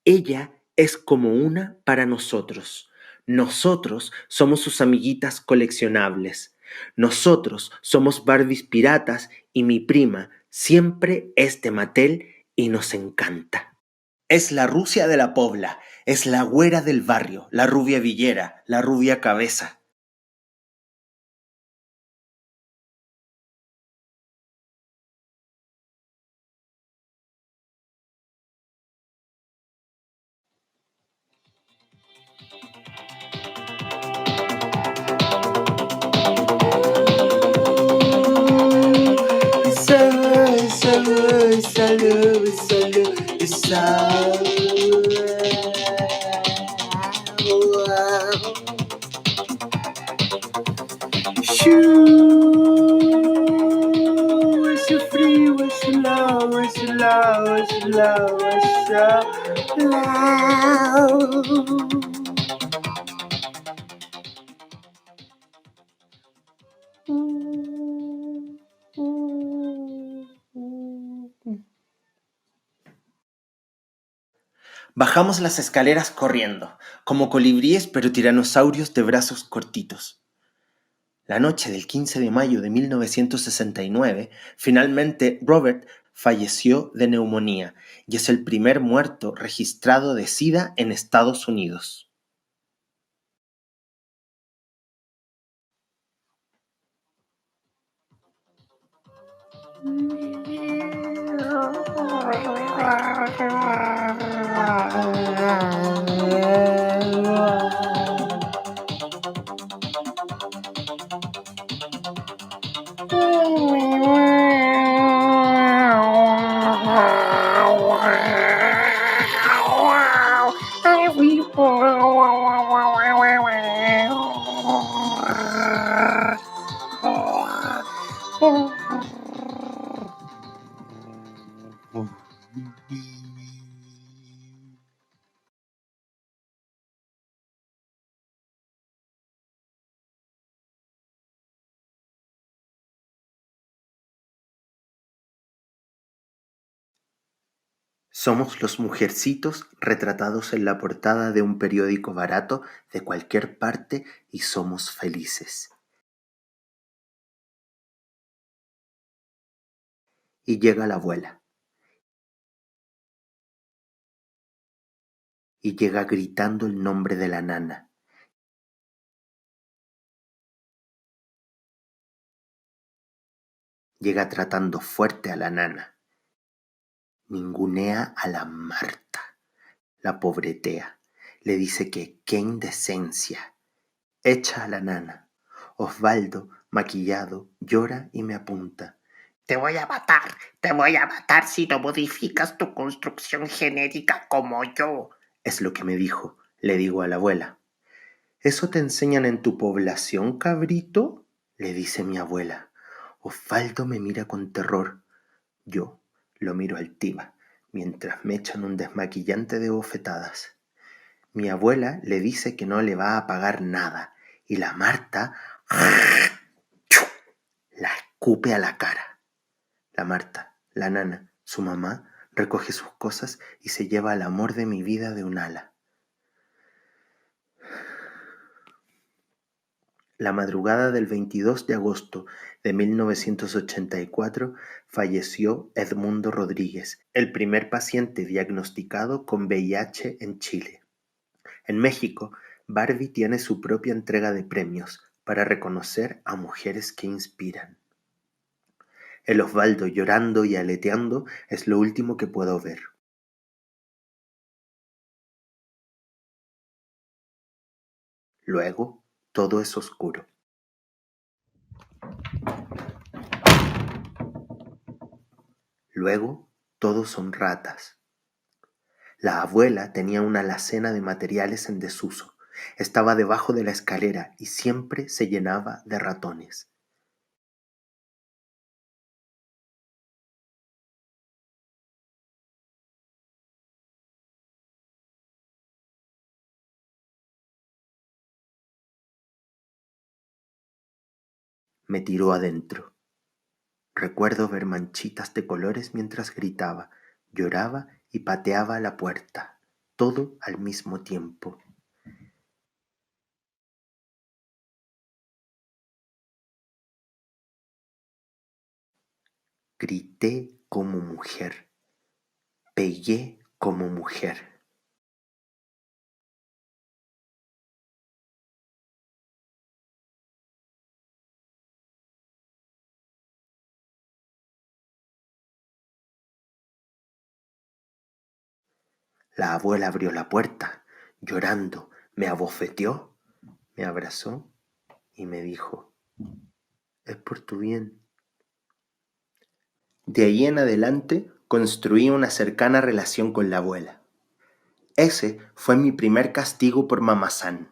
Ella es como una para nosotros. Nosotros somos sus amiguitas coleccionables. Nosotros somos Barbies piratas y mi prima siempre es de Mattel y nos encanta. Es la Rusia de la Pobla, es la güera del barrio, la rubia villera, la rubia cabeza. Salud, salud, salud, salud. Shoo, esse frio, esse low, esse low, esse low, esse low. Bajamos las escaleras corriendo, como colibríes pero tiranosaurios de brazos cortitos. La noche del 15 de mayo de 1969, finalmente Robert falleció de neumonía y es el primer muerto registrado de SIDA en Estados Unidos. Somos los mujercitos retratados en la portada de un periódico barato de cualquier parte y somos felices. Y llega la abuela. Y llega gritando el nombre de la nana. Llega tratando fuerte a la nana. Ningunea a la Marta. La pobretea. Le dice que qué indecencia. Echa a la nana. Osvaldo, maquillado, llora y me apunta. Te voy a matar si no modificas tu construcción genética como yo. Es lo que me dijo, le digo a la abuela. ¿Eso te enseñan en tu población, cabrito? Le dice mi abuela. Osvaldo me mira con terror. Yo lo miro altiva, mientras me echan un desmaquillante de bofetadas. Mi abuela le dice que no le va a pagar nada, y la Marta la escupe a la cara. La Marta, la nana, su mamá, recoge sus cosas y se lleva al amor de mi vida de un ala. La madrugada del 22 de agosto de 1984 falleció Edmundo Rodríguez, el primer paciente diagnosticado con VIH en Chile. En México, Barbie tiene su propia entrega de premios para reconocer a mujeres que inspiran. El Osvaldo llorando y aleteando es lo último que puedo ver. Luego, todo es oscuro. Luego, todos son ratas. La abuela tenía una alacena de materiales en desuso. Estaba debajo de la escalera y siempre se llenaba de ratones. Me tiró adentro. Recuerdo ver manchitas de colores mientras gritaba, lloraba y pateaba la puerta, todo al mismo tiempo. Grité como mujer, pegué como mujer. La abuela abrió la puerta, llorando, me abofeteó, me abrazó y me dijo, es por tu bien. De ahí en adelante construí una cercana relación con la abuela. Ese fue mi primer castigo por mamazán.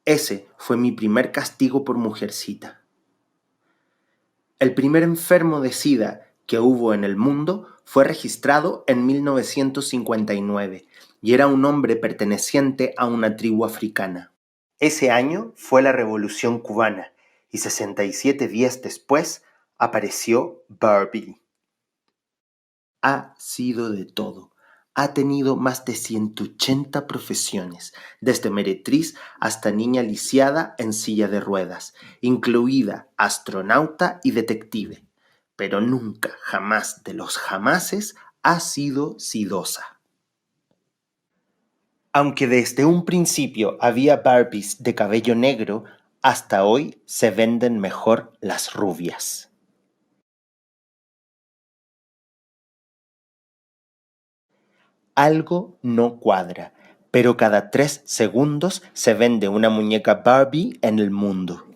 Ese fue mi primer castigo por mujercita. El primer enfermo de SIDA que hubo en el mundo fue registrado en 1959 y era un hombre perteneciente a una tribu africana. Ese año fue la Revolución Cubana y 67 días después apareció Barbie. Ha sido de todo. Ha tenido más de 180 profesiones, desde meretriz hasta niña lisiada en silla de ruedas, incluida astronauta y detective. Pero nunca, jamás de los jamases, ha sido sidosa. Aunque desde un principio había Barbies de cabello negro, hasta hoy se venden mejor las rubias. Algo no cuadra, pero cada 3 segundos se vende una muñeca Barbie en el mundo.